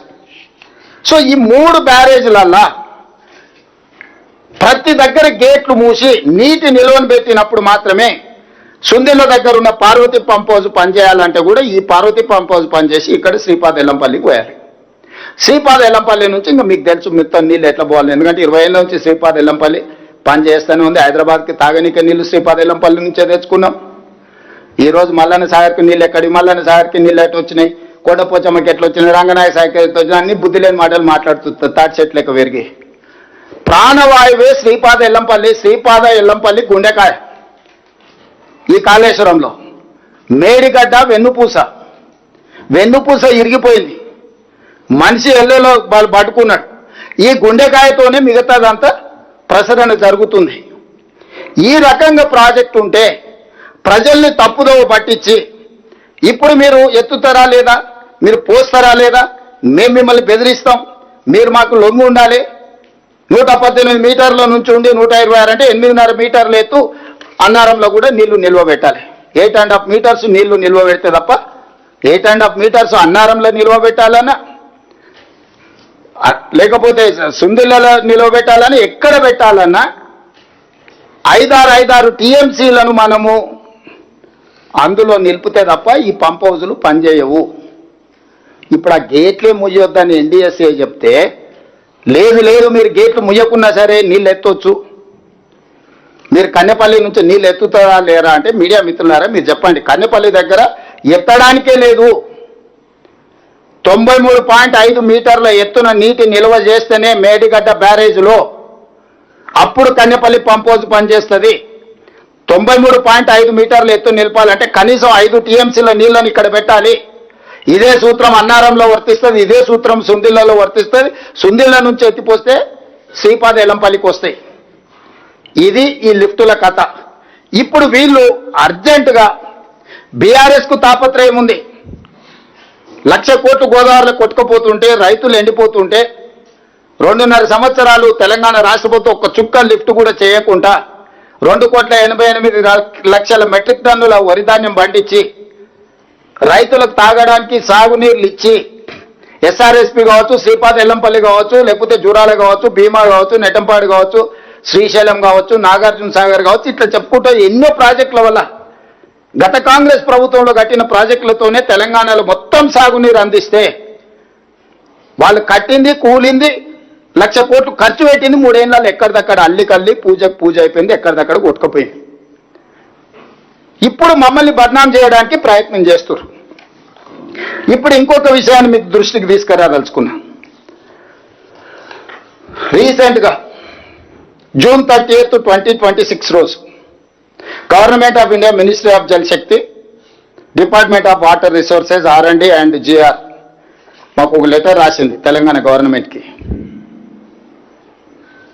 సో ఈ 3 బ్యారేజ్లల్లా ప్రతి దగ్గర గేట్లు మూసి నీటి నిల్వను పెట్టినప్పుడు మాత్రమే సుందిళ్ళ దగ్గర ఉన్న పార్వతి పంప్ హౌస్ పనిచేయాలంటే కూడా ఈ పార్వతి పంప్ హౌస్ పనిచేసి ఇక్కడ శ్రీపాద ఎల్లంపల్లికి పోయాలి. శ్రీపాద ఎల్లంపల్లి నుంచి ఇంకా మీకు తెలుసు మిగతా నీళ్ళు ఎట్లా పోవాలి, ఎందుకంటే 20 ఏళ్ళ నుంచి శ్రీపాద ఎల్లంపల్లి పనిచేస్తూనే ఉంది. హైదరాబాద్కి తాగనీకే నీళ్లు శ్రీపాద ఎల్లంపల్లి నుంచే తెచ్చుకున్నాం. ఈరోజు మల్లన్న సాగర్కి నీళ్ళు ఎక్కడి, మల్లన్న సాగర్కి నీళ్ళు ఎట్లా వచ్చినాయి, కొండపోచమ్మకి ఎట్లా వచ్చినాయి, రంగనాయ సాగర్కి ఎట్లా వచ్చినాయి, అన్ని బుద్ధి లేని మాటలు మాట్లాడుతుంది తాటి చెట్లకి పెరిగి. ప్రాణవాయువే శ్రీపాద ఎల్లంపల్లి, శ్రీపాద ఎల్లంపల్లి గుండెకాయ ఈ కాళేశ్వరంలో. మేడిగడ్డ వెన్నుపూస ఇరిగిపోయింది, మనిషి ఎల్లలో వాళ్ళు పట్టుకున్నాడు. ఈ గుండెకాయతోనే మిగతాదంతా ప్రసరణ జరుగుతుంది. ఈ రకంగా ప్రాజెక్టు ఉంటే ప్రజల్ని తప్పుదోవ పట్టించి ఇప్పుడు మీరు ఎత్తుతారా లేదా, మీరు పోస్తారా లేదా, మేము మిమ్మల్ని బెదిరిస్తాం, మీరు మాకు లొంగి ఉండాలి, 118 మీటర్ల నుంచి ఉండి 126 అంటే 8.5 మీటర్ల ఎత్తు అన్నారంలో కూడా నీళ్లు నిల్వ పెట్టాలి. 8.5 మీటర్స్ నీళ్లు నిల్వ పెడితే తప్ప 8.5 మీటర్స్ అన్నారంలో నిల్వ పెట్టాలన్నా లేకపోతే సుందిళ్ళలో నిల్వ పెట్టాలని ఎక్కడ పెట్టాలన్నా 5-6 టీఎంసీలను మనము అందులో నిలిపితే తప్ప ఈ పంప్ హౌజులు పనిచేయవు. ఇప్పుడు ఆ గేట్లే ముయ్యొద్దని ఎన్డీఎస్ఏ చెప్తే లేదు మీరు గేట్లు ముయ్యకున్నా సరే నీళ్ళు ఎత్తవచ్చు, మీరు కన్నెపల్లి నుంచి నీళ్ళు ఎత్తుతారా లేరా అంటే మీడియా మిత్రులారా మీరు చెప్పండి. కన్నెపల్లి దగ్గర ఎత్తడానికే లేదు, 93.5 మీటర్ల ఎత్తున నీటి నిల్వ చేస్తేనే మేడిగడ్డ బ్యారేజ్లో అప్పుడు కన్నెపల్లి పంప్ హౌస్ పనిచేస్తుంది. 93.5 మీటర్ల ఎత్తు నిలపాలంటే కనీసం 5 టీఎంసీల నీళ్ళని ఇక్కడ పెట్టాలి. ఇదే సూత్రం అన్నారంలో వర్తిస్తుంది, ఇదే సూత్రం సుందిళ్ళలో వర్తిస్తుంది. సుందిళ్ళ నుంచి ఎత్తిపోస్తే శ్రీపాద ఎల్లంపల్లికి వస్తాయి. ఇది ఈ లిఫ్టుల కథ. ఇప్పుడు వీళ్ళు అర్జెంటుగా బీఆర్ఎస్కు తాపత్రయం ఉంది. 1,00,000 కోట్లు గోదావరిలో కొట్టుకుపోతుంటే, రైతులు ఎండిపోతుంటే, 2.5 సంవత్సరాలు తెలంగాణ రాష్ట్ర ప్రభుత్వం ఒక్క చుక్క లిఫ్ట్ కూడా చేయకుండా 2,88,00,000 మెట్రిక్ టన్నుల వరిధాన్యం పండించి రైతులకు తాగడానికి సాగునీళ్ళు ఇచ్చి ఎస్ఆర్ఎస్పి కావచ్చు, శ్రీపాద ఎల్లంపల్లి కావచ్చు, లేకపోతే జూరాల కావచ్చు, భీమా కావచ్చు, నెట్టంపాడు కావచ్చు, శ్రీశైలం కావచ్చు, నాగార్జున సాగర్ కావచ్చు, ఇట్లా చెప్పుకుంటూ ఎన్నో ప్రాజెక్టుల వల్ల గత కాంగ్రెస్ ప్రభుత్వంలో కట్టిన ప్రాజెక్టులతోనే తెలంగాణలో మొత్తం సాగునీరు అందిస్తే వాళ్ళు కట్టింది కూలింది 1,00,000 కోట్లు ఖర్చు పెట్టింది 3 ఏళ్ళలో ఎక్కడిదక్కడ అల్లికల్లి పూజ అయిపోయింది, ఎక్కడిదక్కడ కొట్టుకుపోయింది. ఇప్పుడు మమ్మల్ని బద్నాం చేయడానికి ప్రయత్నం చేస్తున్నారు. ఇప్పుడు ఇంకొక విషయాన్ని మీకు దృష్టికి తీసుకురాదలుచుకున్నా. రీసెంట్గా June 30th, 2026 రోజు government of India, ministry of Jal Shakti, department of water resources, R&D and GR మాకు ఒక లెటర్ రాసింది తెలంగాణ గవర్నమెంట్కి.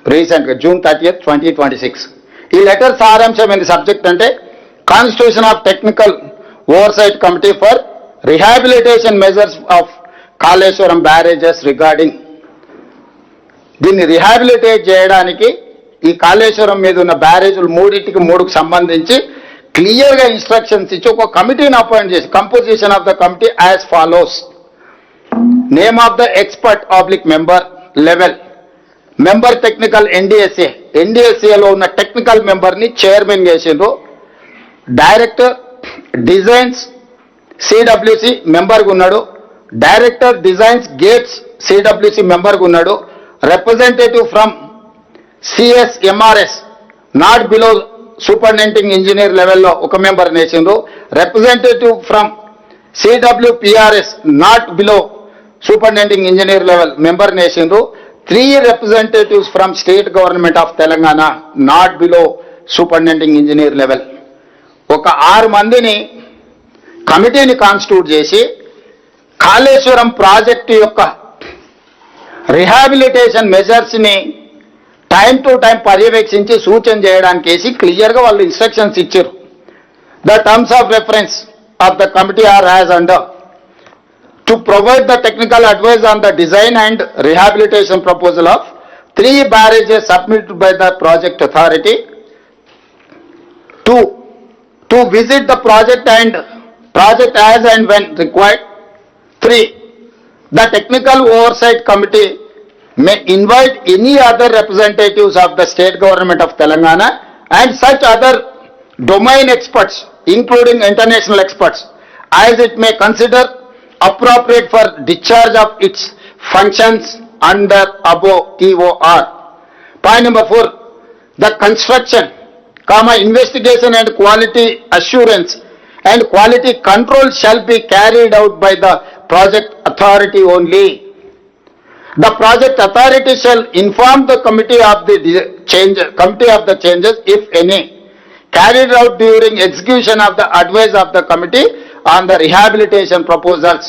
రీసెంట్గా June 30th, 2026. ఈ లెటర్ సారాంశం ఏంటి సబ్జెక్ట్ అంటే constitution of technical oversight committee for rehabilitation measures of Kaleshwaram barrages regarding. దీన్ని రిహాబిలిటేట్ చేయడానికి ఈ కాళేశ్వరం మీద ఉన్న బ్యారేజీలు 3కు సంబంధించి క్లియర్గా ఇన్స్ట్రక్షన్స్ ఇచ్చి ఒక కమిటీని అపాయింట్ చేసి, composition of the committee as follows. Name of the expert oblique member level, member technical NDSA, ఎన్డీఎస్ఏలో ఉన్న టెక్నికల్ మెంబర్ని చైర్మన్ చేసిండ్రు. డైరెక్టర్ డిజైన్స్ సిడబ్ల్యూసి మెంబర్గా ఉన్నాడు. డైరెక్టర్ డిజైన్స్ గేట్స్ సిడబ్ల్యూసి మెంబర్గా ఉన్నాడు. Representative from CSMRS not below superintending engineer లెవెల్లో ఒక మెంబర్ నేసిండ్రు. Representative from CWPRS not below superintending engineer level member నేసిండ్రు. 3 representatives from state government of Telangana not below superintending engineer level. ఒక 6 మందిని కమిటీని constitute చేసి కాళేశ్వరం ప్రాజెక్టు యొక్క రిహాబిలిటేషన్ మెజర్స్ని టైం టు టైం పర్యవేక్షించి సూచన చేయడానికి వేసి క్లియర్గా వాళ్ళు ఇన్స్ట్రక్షన్స్ ఇచ్చారు. The terms of reference of the committee are as under to provide the technical advice on the design and rehabilitation proposal of 3 barrages submitted by the project authority, to visit the project as and when required. 3, the technical oversight committee may invite any other representatives of the state government of Telangana and such other domain experts, including international experts, as it may consider appropriate for discharge of its functions under above TOR. Point number 4, the construction, investigation and quality assurance and quality control shall be carried out by the project authority only. The project authority shall inform the committee of the changes, if any, carried out during execution of the advice of the committee on the rehabilitation proposals.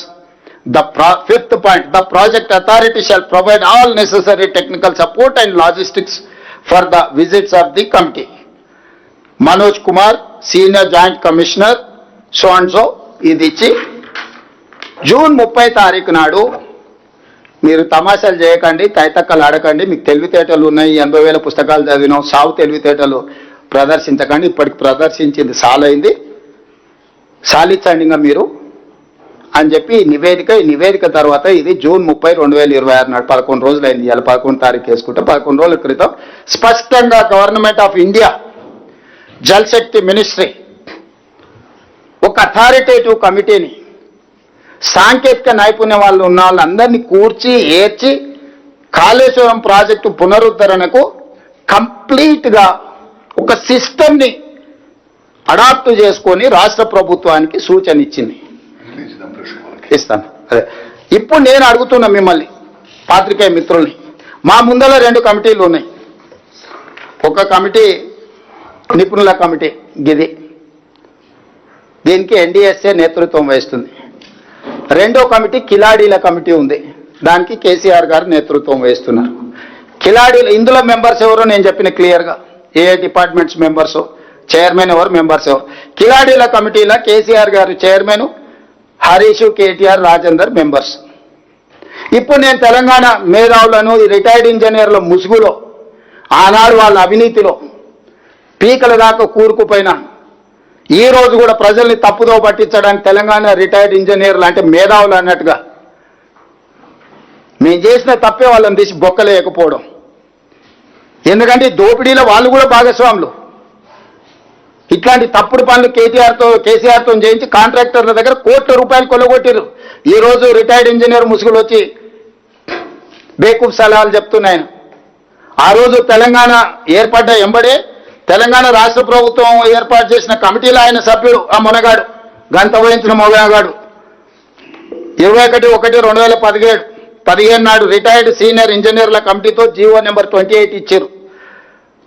The 5th point, the project authority shall provide all necessary technical support and logistics for the visits of the committee. Manoj Kumar, Senior Joint Commissioner, so and so, ఇది ఇచ్చి June 30 తారీఖు నాడు మీరు తమాషాలు చేయకండి, తైతక్కలు ఆడకండి, మీకు తెలివితేటలు ఉన్నాయి, 80,000 పుస్తకాలు చదివినాం, సావు తెలివితేటలు ప్రదర్శించకండి, ఇప్పటికి ప్రదర్శించింది సాలైంది, సాలిచ్చండి ఇంకా మీరు అని చెప్పి ఈ నివేదిక తర్వాత ఇది జూన్ 30, 2026 నాడు 11 రోజులు అయింది. ఇవాళ 11 తారీఖు వేసుకుంటే 11 రోజుల క్రితం స్పష్టంగా government of India Jal Shakti ministry ఒక అథారిటేటివ్ కమిటీని, సాంకేతిక నైపుణ్యం వాళ్ళు ఉన్న వాళ్ళందరినీ కూర్చి ఏర్చి కాళేశ్వరం ప్రాజెక్టు పునరుద్ధరణకు కంప్లీట్గా ఒక సిస్టమ్ని అడాప్ట్ చేసుకొని రాష్ట్ర ప్రభుత్వానికి సూచన ఇచ్చింది. ఇస్తాను. అదే ఇప్పుడు నేను అడుగుతున్నా మిమ్మల్ని పాత్రికేయ మిత్రుల్ని, మా ముందర 2 కమిటీలు ఉన్నాయి. ఒక కమిటీ నిపుణుల కమిటీ గిది, దీనికి ఎన్డీఎస్ఏ నేతృత్వం వహిస్తుంది. రెండో కమిటీ కిలాడీల కమిటీ ఉంది, దానికి కేసీఆర్ గారు నేతృత్వం వహిస్తున్నారు. కిలాడీలు ఇందులో మెంబర్స్ ఎవరో నేను చెప్పిన క్లియర్గా, ఏ డిపార్ట్మెంట్స్ మెంబర్స్, చైర్మన్ ఎవరు, మెంబర్స్ ఎవరు. కిలాడీల కమిటీలో కేసీఆర్ గారు చైర్మన్, హరీష్, కేటీఆర్, రాజేందర్ మెంబర్స్. ఇప్పుడు నేను తెలంగాణ మేధావులను, రిటైర్డ్ ఇంజనీర్ల ముసుగులో, ఆనాడు వాళ్ళ అవినీతిలో పీకల దాకా కూరుకుపోయిన, ఈ రోజు కూడా ప్రజల్ని తప్పుదో పట్టించడానికి తెలంగాణ రిటైర్డ్ ఇంజనీర్లు అంటే మేధావులు అన్నట్టుగా మేము చేసిన తప్పే వాళ్ళని తీసి బొక్కలేకపోవడం. ఎందుకంటే దోపిడీలో వాళ్ళు కూడా భాగస్వాములు. ఇట్లాంటి తప్పుడు పనులు కేసీఆర్తో చేయించి కాంట్రాక్టర్ల దగ్గర కోట్ల రూపాయలు కొల్లగొట్టారు. ఈ రోజు రిటైర్డ్ ఇంజనీర్ ముసుగులు వచ్చి బేకూఫ్ సలహాలు చెప్తున్నాయి. ఆ రోజు తెలంగాణ ఏర్పడ్డ ఎంబడే తెలంగాణ రాష్ట్ర ప్రభుత్వం ఏర్పాటు చేసిన కమిటీలో ఆయన సభ్యుడు, ఆ మొనగాడు, గంత వహించిన మొనగాడు, 21/1/2017 నాడు రిటైర్డ్ సీనియర్ ఇంజనీర్ల కమిటీతో జీవో నెంబర్ 28 ఇచ్చారు.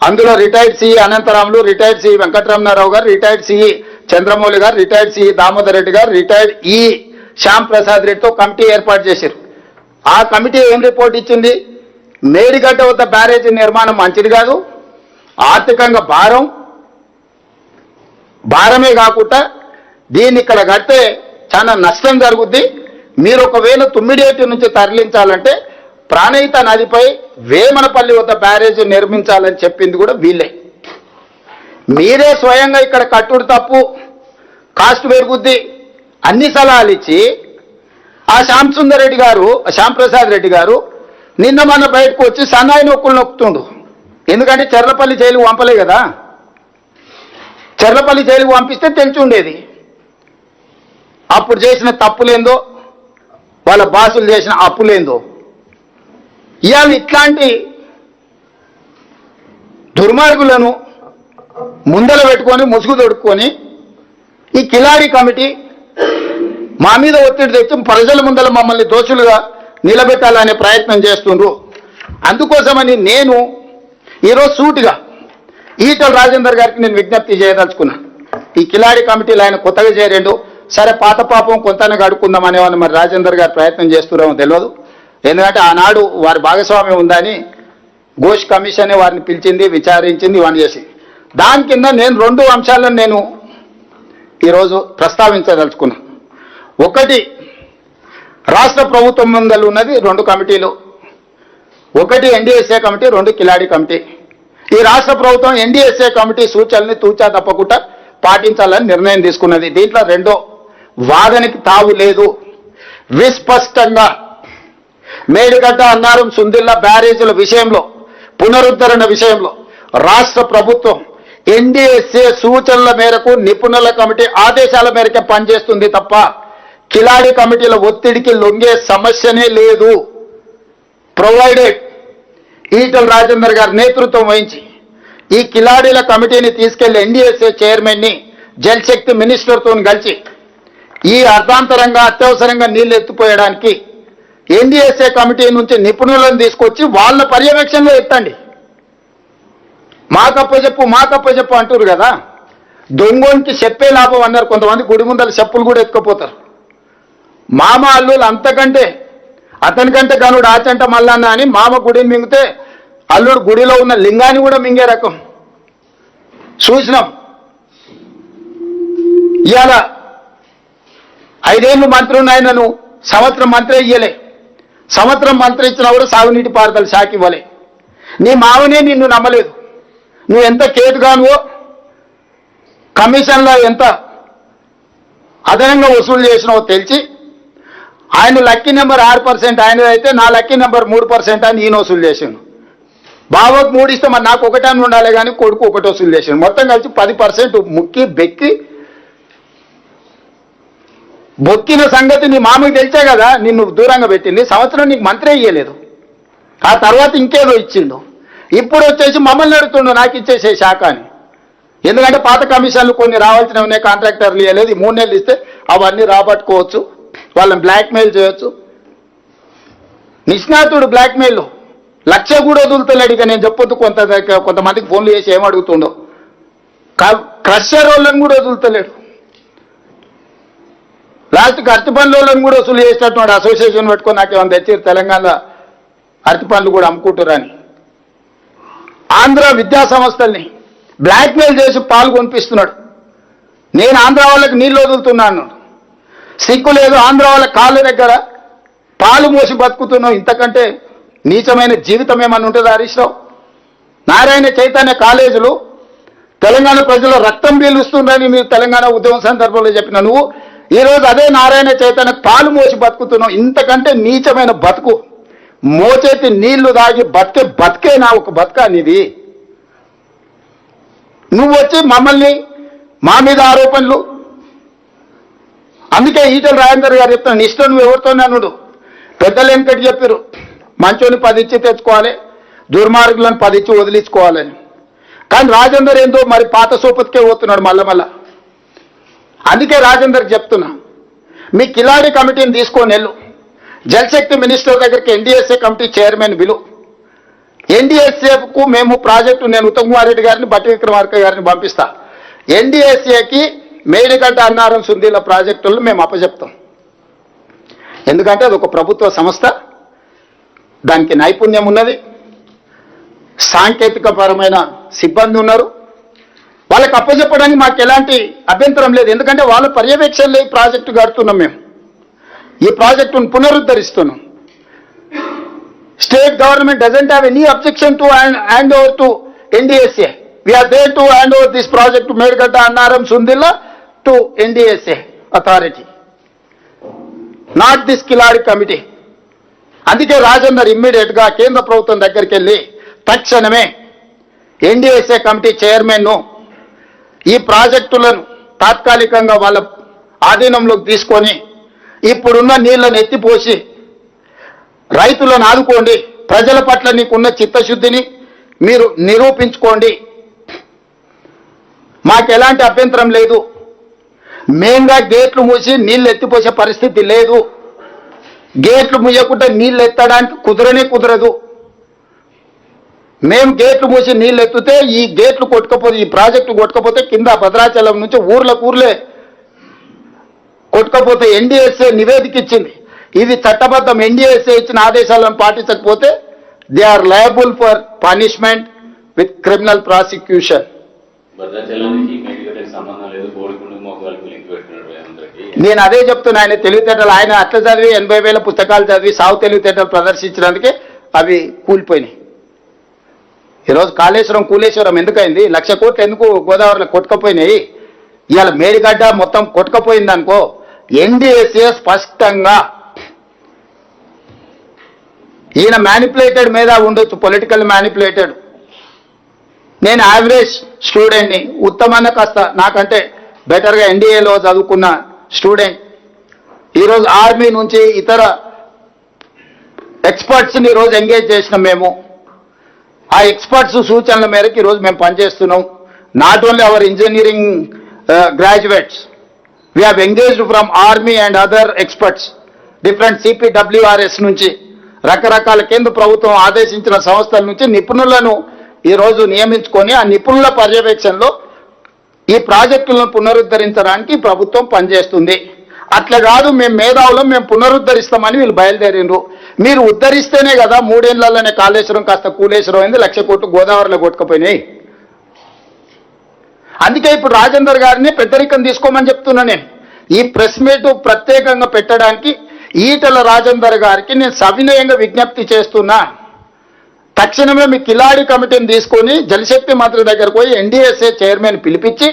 అందులో retired CE Anantharamulu, retired CE Venkataramana Rao garu, retired CE Chandramouli గారు, రిటైర్డ్ సిఈ దామోదర్ రెడ్డి గారు, రిటైర్డ్ ఈ శ్యామ్ ప్రసాద్ రెడ్డితో కమిటీ ఏర్పాటు చేశారు. ఆ కమిటీ ఏం రిపోర్ట్ ఇచ్చింది? మేడిగడ్డ వద్ద బ్యారేజీ నిర్మాణం మంచిది కాదు, ఆర్థికంగా భారమే కాకుండా దీన్ని ఇక్కడ కడితే చాలా నష్టం జరుగుద్ది. మీరు ఒకవేళ తుమ్మిడియేటి నుంచి తరలించాలంటే ప్రాణహిత నదిపై వేమనపల్లి వద్ద బ్యారేజ్ నిర్మించాలని చెప్పింది కూడా వీళ్ళే. మీరే స్వయంగా ఇక్కడ కట్టుడు తప్పు, కాస్ట్ పెరుగుద్ది, అన్ని సలహాలు ఇచ్చి ఆ శ్యాంప్రసాద్ రెడ్డి గారు నిన్న మన బయటకు వచ్చి సన్నాయి నొక్కులు నొక్కుతుండు. ఎందుకంటే చెర్లపల్లి జైలుకు పంపలే కదా, చెర్లపల్లి జైలుకు పంపిస్తే తెలిసి ఉండేది అప్పుడు చేసిన తప్పులేందో, వాళ్ళ బాసులు చేసిన అప్పులేందో. ఇవాళ ఇట్లాంటి దుర్మార్గులను ముందర పెట్టుకొని ముసుగు తొడుక్కొని ఈ కిలాడి కమిటీ మా మీద ఒత్తిడి తెచ్చి ప్రజల ముందర మమ్మల్ని దోషులుగా నిలబెట్టాలనే ప్రయత్నం చేస్తుండ్రు. అందుకోసమని నేను ఈరోజు సూటిగా ఈటల రాజేందర్ గారికి నేను విజ్ఞప్తి చేయదలుచుకున్నాను. ఈ కిలాడి కమిటీలు ఆయన కొత్తగా చేరేండు, సరే పాత పాపం కొంతనే గడుకుందాం అనేవాళ్ళు మరి రాజేందర్ గారు ప్రయత్నం చేస్తున్నారో తెలియదు. ఎందుకంటే ఆనాడు వారి భాగస్వామ్యం ఉందని ఘోష్ కమిషన్ వారిని పిలిచింది, విచారించింది, ఇవన్నీ చేసి దాని కింద నేను 2 అంశాలను నేను ఈరోజు ప్రస్తావించదలుచుకున్నా. ఒకటి, రాష్ట్ర ప్రభుత్వం ముందలు ఉన్నది 2 కమిటీలు, ఒకటి ఎన్డీఎస్ఏ కమిటీ, 2 కిలాడి కమిటీ. ఈ రాష్ట్ర ప్రభుత్వం ఎన్డీఎస్ఏ కమిటీ సూచనల్ని తూచా తప్పకుండా పాటించాలని నిర్ణయం తీసుకున్నది. దీంట్లో రెండో వాదనకి తావు లేదు. విస్పష్టంగా మేడిగడ్డ, అన్నారం, సుందిల్ల బ్యారేజీల విషయంలో, పునరుద్ధరణ విషయంలో రాష్ట్ర ప్రభుత్వం ఎన్డీఎస్ఏ సూచనల మేరకు నిపుణుల కమిటీ ఆదేశాల మేరకే పనిచేస్తుంది తప్ప కిలాడి కమిటీల ఒత్తిడికి లొంగే సమస్యనే లేదు. ప్రొవైడెడ్ ఈటల రాజేందర్ గారి నేతృత్వం వహించి ఈ కిలాడీల కమిటీని తీసుకెళ్లి ఎన్డీఎస్ఏ చైర్మన్ని జలశక్తి మినిస్టర్తో కలిసి ఈ అర్థాంతరంగా అత్యవసరంగా నీళ్లు ఎత్తిపోయడానికి ఎన్డీఎస్ఏ కమిటీ నుంచి నిపుణులను తీసుకొచ్చి వాళ్ళ పర్యవేక్షణలో ఎత్తండి. మాకప్పచెప్పు అంటారు కదా, దొంగోనికి చెప్పే లాభం అన్నారు. కొంతమంది గుడి ముందర చెప్పులు కూడా ఎత్తుకుపోతారు. మామ అల్లులు అంతకంటే అతనికంటే గనుడు ఆచంట మల్లన్న అని మామ గుడిని మింగితే అల్లుడు గుడిలో ఉన్న లింగాన్ని కూడా మింగే రకం చూసినాం. ఇవాళ 5 ఏళ్ళు మంత్రి ఉన్నాయి, నన్ను సంవత్సరం మంత్రి ఇయ్యలే. సంవత్సరం మంత్రి ఇచ్చినా కూడా సాగునీటి పారుదల శాఖ ఇవ్వలే. నీ మావనే నిన్ను నమ్మలేదు. నువ్వు ఎంత కేటుగానువో, కమిషన్లో ఎంత అదనంగా వసూలు చేసినావో తెలిసి ఆయన లక్కీ నెంబర్ 6% ఆయనది అయితే నా లక్కీ నెంబర్ 3% అని ఈయన వసూలు చేసాను. బావకు 3 ఇస్తే మరి నాకు 1 అని ఉండాలి కానీ కొడుకు 1 వసూలు చేశాను. మొత్తం కలిసి 10% ముక్కి బెక్కి బొక్కిన సంగతి నీ మామకి తెలిసే కదా నిన్ను దూరంగా పెట్టింది. సంవత్సరం నీకు మంత్రి ఇయ్యలేదు, ఆ తర్వాత ఇంకేదో ఇచ్చిండు. ఇప్పుడు వచ్చేసి మమ్మల్ని అడుగుతుండు నాకు ఇచ్చేసే శాఖ అని. ఎందుకంటే పాత కమిషన్లు కొన్ని రావాల్సినవి కాంట్రాక్టర్లు ఇవ్వలేదు. 3 నెలలు ఇస్తే అవన్నీ రాబట్టుకోవచ్చు, వాళ్ళని బ్లాక్మెయిల్ చేయొచ్చు. నిష్ణాతుడు బ్లాక్మెయిల్ 1,00,000 కూడా వదులుతలేడు. ఇక నేను చెప్పొద్దు, కొంతమందికి ఫోన్లు చేసి ఏమడుగుతుండో. క్రషర్ వాళ్ళని కూడా వదులుతలేడు. లాస్ట్కి అరటి పండ్లను కూడా వసూలు చేసినట్టు అసోసియేషన్ పెట్టుకొని నాకేమైనా తెచ్చి తెలంగాణ అరటి పండ్లు కూడా అమ్ముకుంటారని ఆంధ్ర విద్యా సంస్థల్ని బ్లాక్మెయిల్ చేసి పాలు కొనిపిస్తున్నాడు. నేను ఆంధ్ర వాళ్ళకి నీళ్ళు వదులుతున్నాను, సిగ్గు లేదు. ఆంధ్ర వాళ్ళ కాళ్ళ దగ్గర పాలు మోసి బతుకుతున్నావు. ఇంతకంటే నీచమైన జీవితం ఏమన్నా ఉంటుందా హరీష్ రావు? నారాయణ చైతన్య కాలేజీలు తెలంగాణ ప్రజలు రక్తం పీలుస్తుందని మీరు తెలంగాణ ఉద్యమం సందర్భంలో చెప్పిన నువ్వు ఈరోజు అదే నారాయణ చైతన్య పాలు మోసి బతుకుతున్నావు. ఇంతకంటే నీచమైన బతుకు, మోచేతి నీళ్లు దాగి బతికే నా ఒక బతుక అనేది. నువ్వు వచ్చి మమ్మల్ని మా మీద ఆరోపణలు. అందుకే ఈటల రాజేందర్ గారు చెప్తాను, ఇష్టం నువ్వు ఎవరితోనూ పెద్దలు వెంకటి చెప్పారు, మంచోని 10 ఇచ్చి తెచ్చుకోవాలి, దుర్మార్గులను 10 ఇచ్చి వదిలించుకోవాలని. కానీ రాజేందర్ ఏందో మరి పాత సోపతికే పోతున్నాడు మళ్ళా. అందుకే రాజేందర్కి చెప్తున్నా, మీ కిలాడి కమిటీని తీసుకొని వెళ్ళు, జలశక్తి మినిస్టర్ దగ్గరికి ఎన్డీఎస్ఏ కమిటీ చైర్మన్ విలు. ఎన్డీఎస్ఏకు మేము ప్రాజెక్టు, నేను ఉత్తమ్ కుమార్ రెడ్డి గారిని, బట్టి విక్రమార్క గారిని పంపిస్తా. ఎన్డీఎస్ఏకి మేడిగడ్డ, అన్నారం, సుందీల ప్రాజెక్టులను మేము అప్పచెప్తాం. ఎందుకంటే అది ఒక ప్రభుత్వ సంస్థ, దానికి నైపుణ్యం ఉన్నది, సాంకేతికపరమైన సిబ్బంది ఉన్నారు. వాళ్ళకి అప్పచెప్పడానికి మాకు ఎలాంటి అభ్యంతరం లేదు. ఎందుకంటే వాళ్ళ పర్యవేక్షణలో ఈ ప్రాజెక్టు కడుతున్నాం. మేము ఈ ప్రాజెక్టును పునరుద్ధరిస్తున్నాం. State government doesn't have any objection to hand over to NDSA. We are there to hand over this project Medigadda, Annaram, Sundilla to NDSA authority, not this కిలాడి కమిటీ. అందుకే రాజేందర్ ఇమ్మీడియట్గా కేంద్ర ప్రభుత్వం దగ్గరికి వెళ్ళి తక్షణమే ఎన్డీఎస్ఏ కమిటీ చైర్మన్ను ఈ ప్రాజెక్టులను తాత్కాలికంగా వాళ్ళ ఆధీనంలోకి తీసుకొని ఇప్పుడున్న నీళ్లను ఎత్తిపోసి రైతులను ఆదుకోండి, ప్రజల పట్ల నీకున్న చిత్తశుద్ధిని మీరు నిరూపించుకోండి. మాకు ఎలాంటి అభ్యంతరం లేదు. మేంగా గేట్లు మూసి నీళ్ళు ఎత్తిపోసే పరిస్థితి లేదు. గేట్లు మూయకుండా నీళ్ళు ఎత్తడానికి కుదరదు. మేము గేట్లు మూసి నీళ్ళు ఎత్తితే ఈ గేట్లు కొట్టుకపోతే, ఈ ప్రాజెక్టు కొట్టుకపోతే కింద భద్రాచలం నుంచి ఊర్లే కొట్టుకపోతే ఎన్డీఎస్ఏ నివేదిక ఇచ్చింది. ఇది చట్టబద్ధం. ఎన్డీఎస్ఏ ఇచ్చిన ఆదేశాలను పాటించకపోతే they are liable for punishment with criminal prosecution. నేను అదే చెప్తున్నా, ఆయన తెలివితేటలు, ఆయన అట్లా చదివి 80,000 పుస్తకాలు చదివి సాగు తెలివితేటలు ప్రదర్శించడానికే అవి కూలిపోయినాయి. ఈరోజు కాళేశ్వరం కూలేశ్వరం ఎందుకైంది? 1,00,000 కోట్లు ఎందుకు గోదావరిలో కొట్టుకపోయినాయి? ఇవాళ మేడిగడ్డ మొత్తం కొట్టుకపోయింది అనుకో, ఎన్డీఎస్ఏ స్పష్టంగా ఈయన మ్యానిపులేటెడ్ మీద ఉండొచ్చు, పొలిటికల్ మ్యానిపులేటెడ్. నేను యావరేజ్ స్టూడెంట్ని, ఉత్తమన్న కాస్త నాకంటే బెటర్గా ఎన్డీఏలో చదువుకున్న స్టూడెంట్. ఈరోజు ఆర్మీ నుంచి ఇతర ఎక్స్పర్ట్స్ని ఈరోజు ఎంగేజ్ చేసినాం మేము. ఆ ఎక్స్పర్ట్స్ సూచనల మేరకు ఈరోజు మేము పనిచేస్తున్నాం. Not only our engineering graduates, we have engaged from army and other experts, different CPWRS నుంచి, రకరకాల కేంద్ర ప్రభుత్వం ఆదేశించిన సంస్థల నుంచి నిపుణులను ఈరోజు నియమించుకొని ఆ నిపుణుల పర్యవేక్షణలో ఈ ప్రాజెక్టులను పునరుద్ధరించడానికి ప్రభుత్వం పనిచేస్తుంది. అట్లా కాదు మేము మేధావులం, మేము పునరుద్ధరిస్తామని వీళ్ళు బయలుదేరిండ్రు. మీరు ఉద్ధరిస్తేనే కదా 3 ఏళ్లలోనే కాళేశ్వరం కాస్త కూలేశ్వరం అయింది, 1,00,000 కోట్లు గోదావరిలో కొట్టుకుపోయినాయి. అందుకే ఇప్పుడు రాజేందర్ గారిని పెద్దరికం తీసుకోమని చెప్తున్నా. నేను ఈ ప్రెస్ మీట్ ప్రత్యేకంగా పెట్టడానికి ఈటల రాజేందర్ గారికి నేను సవినయంగా విజ్ఞప్తి చేస్తున్నా. తక్షణమే మీ కిలాడి కమిటీని తీసుకొని జలశక్తి మంత్రి దగ్గరకు పోయి ఎన్డీఎస్ఏ చైర్మన్ పిలిపించి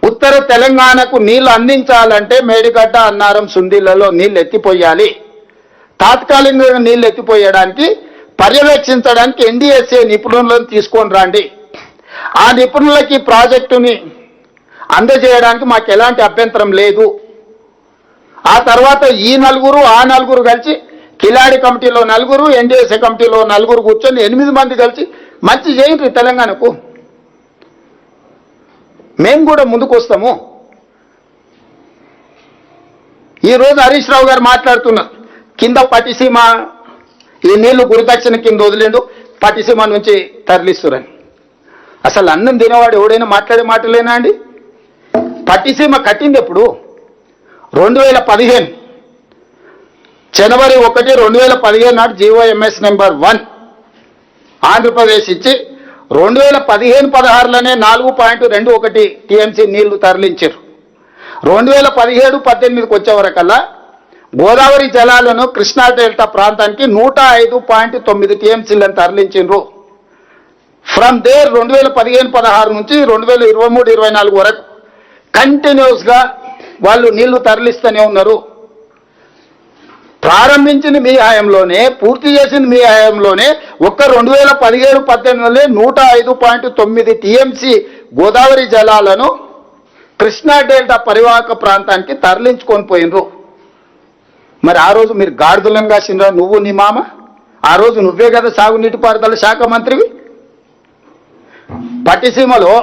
ఉత్తర తెలంగాణకు నీళ్లు అందించాలంటే మేడిగడ్డ, అన్నారం, సుందిళ్లలో నీళ్లు ఎత్తిపోయాలి. తాత్కాలికంగా నీళ్లు ఎత్తిపోయడానికి పర్యవేక్షించడానికి ఎన్డీఎస్ఏ నిపుణులను తీసుకొని రండి. ఆ నిపుణులకి ప్రాజెక్టుని అందజేయడానికి మాకు ఎలాంటి అభ్యంతరం లేదు. ఆ తర్వాత ఈ నలుగురు ఆ నలుగురు కలిసి కిలాడి కమిటీలో 4, ఎన్డీఎస్ఏ కమిటీలో 4 కూర్చొని 8 మంది కలిసి మంచి చేయండి తెలంగాణకు. మేము కూడా ముందుకు వస్తాము. ఈరోజు హరీష్ రావు గారు మాట్లాడుతున్నారు, కింద పట్టిసీమ ఈ నీళ్లు గురిదక్షిణ కింద వదిలేండు, పట్టిసీమ నుంచి తరలిస్తురని. అసలు అన్నం తినేవాడు ఎవడైనా మాట్లాడే మాటలేనా అండి? పట్టిసీమ కట్టింది ఎప్పుడు? 2015 జనవరి 1, 2015 నాడు జీవోఎంఎస్ నెంబర్ 1 ఆంధ్రప్రదేశ్ ఇచ్చి 2015-16లోనే 4.21 టీఎంసీ నీళ్లు తరలించారు. 2017-18కి వచ్చే వరకల్లా గోదావరి జలాలను కృష్ణా డెల్టా ప్రాంతానికి 105.9 టీఎంసీలను తరలించారు. ఫ్రమ్ దేర్ 2015-16 నుంచి 2023-24 వరకు కంటిన్యూస్గా వాళ్ళు నీళ్లు తరలిస్తూనే ఉన్నారు. ప్రారంభించింది మీ హయాంలోనే, పూర్తి చేసింది మీ హయాంలోనే. ఒక్క 2017-18లోనే 105.9 టీఎంసీ గోదావరి జలాలను కృష్ణా డెల్టా పరివాహక ప్రాంతానికి తరలించుకొని పోయినరు. మరి ఆ రోజు మీరు గాడిదలను కాసిండ్రా, నువ్వు నీ మామ? ఆ రోజు నువ్వే కదా సాగునీటి పారుదల శాఖ మంత్రివి. పట్టిసీమలో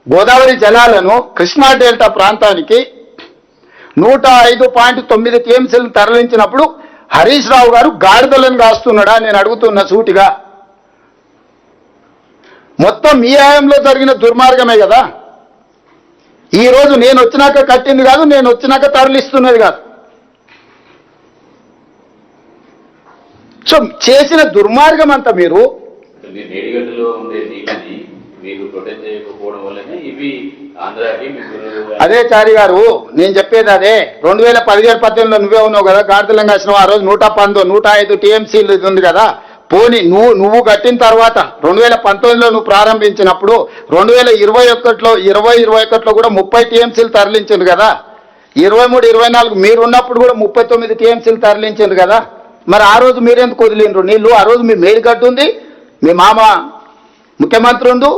గోదావరి జలాలను కృష్ణా డెల్టా ప్రాంతానికి 105.9 టీఎంసీలను తరలించినప్పుడు హరీష్ రావు గారు గాడిదలను కాస్తున్నాడా? నేను అడుగుతున్న సూటిగా. మొత్తం మీ హయాంలో జరిగిన దుర్మార్గమే కదా. ఈరోజు నేను వచ్చినాక కట్టింది కాదు, నేను వచ్చినాక తరలిస్తున్నది కాదు. సో చేసిన దుర్మార్గం అంతా మీరు అదే చారి గారు, నేను చెప్పేది అదే. 2017-18లో నువ్వే ఉన్నావు కదా, గాడిదలం కాసినావు. ఆ రోజు 105 టీఎంసీలు ఉంది కదా. పోనీ నువ్వు కట్టిన తర్వాత 2019లో నువ్వు ప్రారంభించినప్పుడు 2021లో కూడా 30 టీఎంసీలు తరలించింది కదా. 23-24 మీరున్నప్పుడు కూడా 39 టీఎంసీలు తరలించింది కదా. మరి ఆ రోజు మీరెందుకు వదిలిండ్రు నీళ్లు? ఆ రోజు మీ మేడిగడ్డ ఉంది, మీ మామ ముఖ్యమంత్రి ఉండు,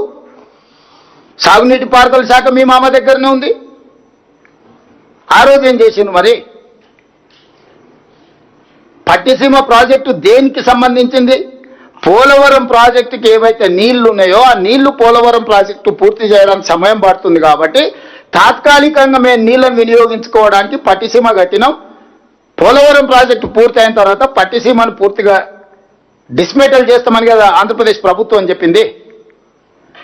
సాగునీటి పారుదల శాఖ మీ మామ దగ్గరనే ఉంది. ఆ రోజు ఏం చేసిండ్రు మరి? పట్టిసీమ ప్రాజెక్టు దేనికి సంబంధించింది? పోలవరం ప్రాజెక్టుకి ఏవైతే నీళ్లు ఉన్నాయో ఆ నీళ్లు పోలవరం ప్రాజెక్టు పూర్తి చేయడానికి సమయం పడుతుంది కాబట్టి తాత్కాలికంగా మేము నీళ్లను వినియోగించుకోవడానికి పట్టిసీమ కట్టినాం. పోలవరం ప్రాజెక్టు పూర్తి అయిన తర్వాత పట్టిసీమను పూర్తిగా డిస్మేటల్ చేస్తామని కదా ఆంధ్రప్రదేశ్ ప్రభుత్వం అని చెప్పింది.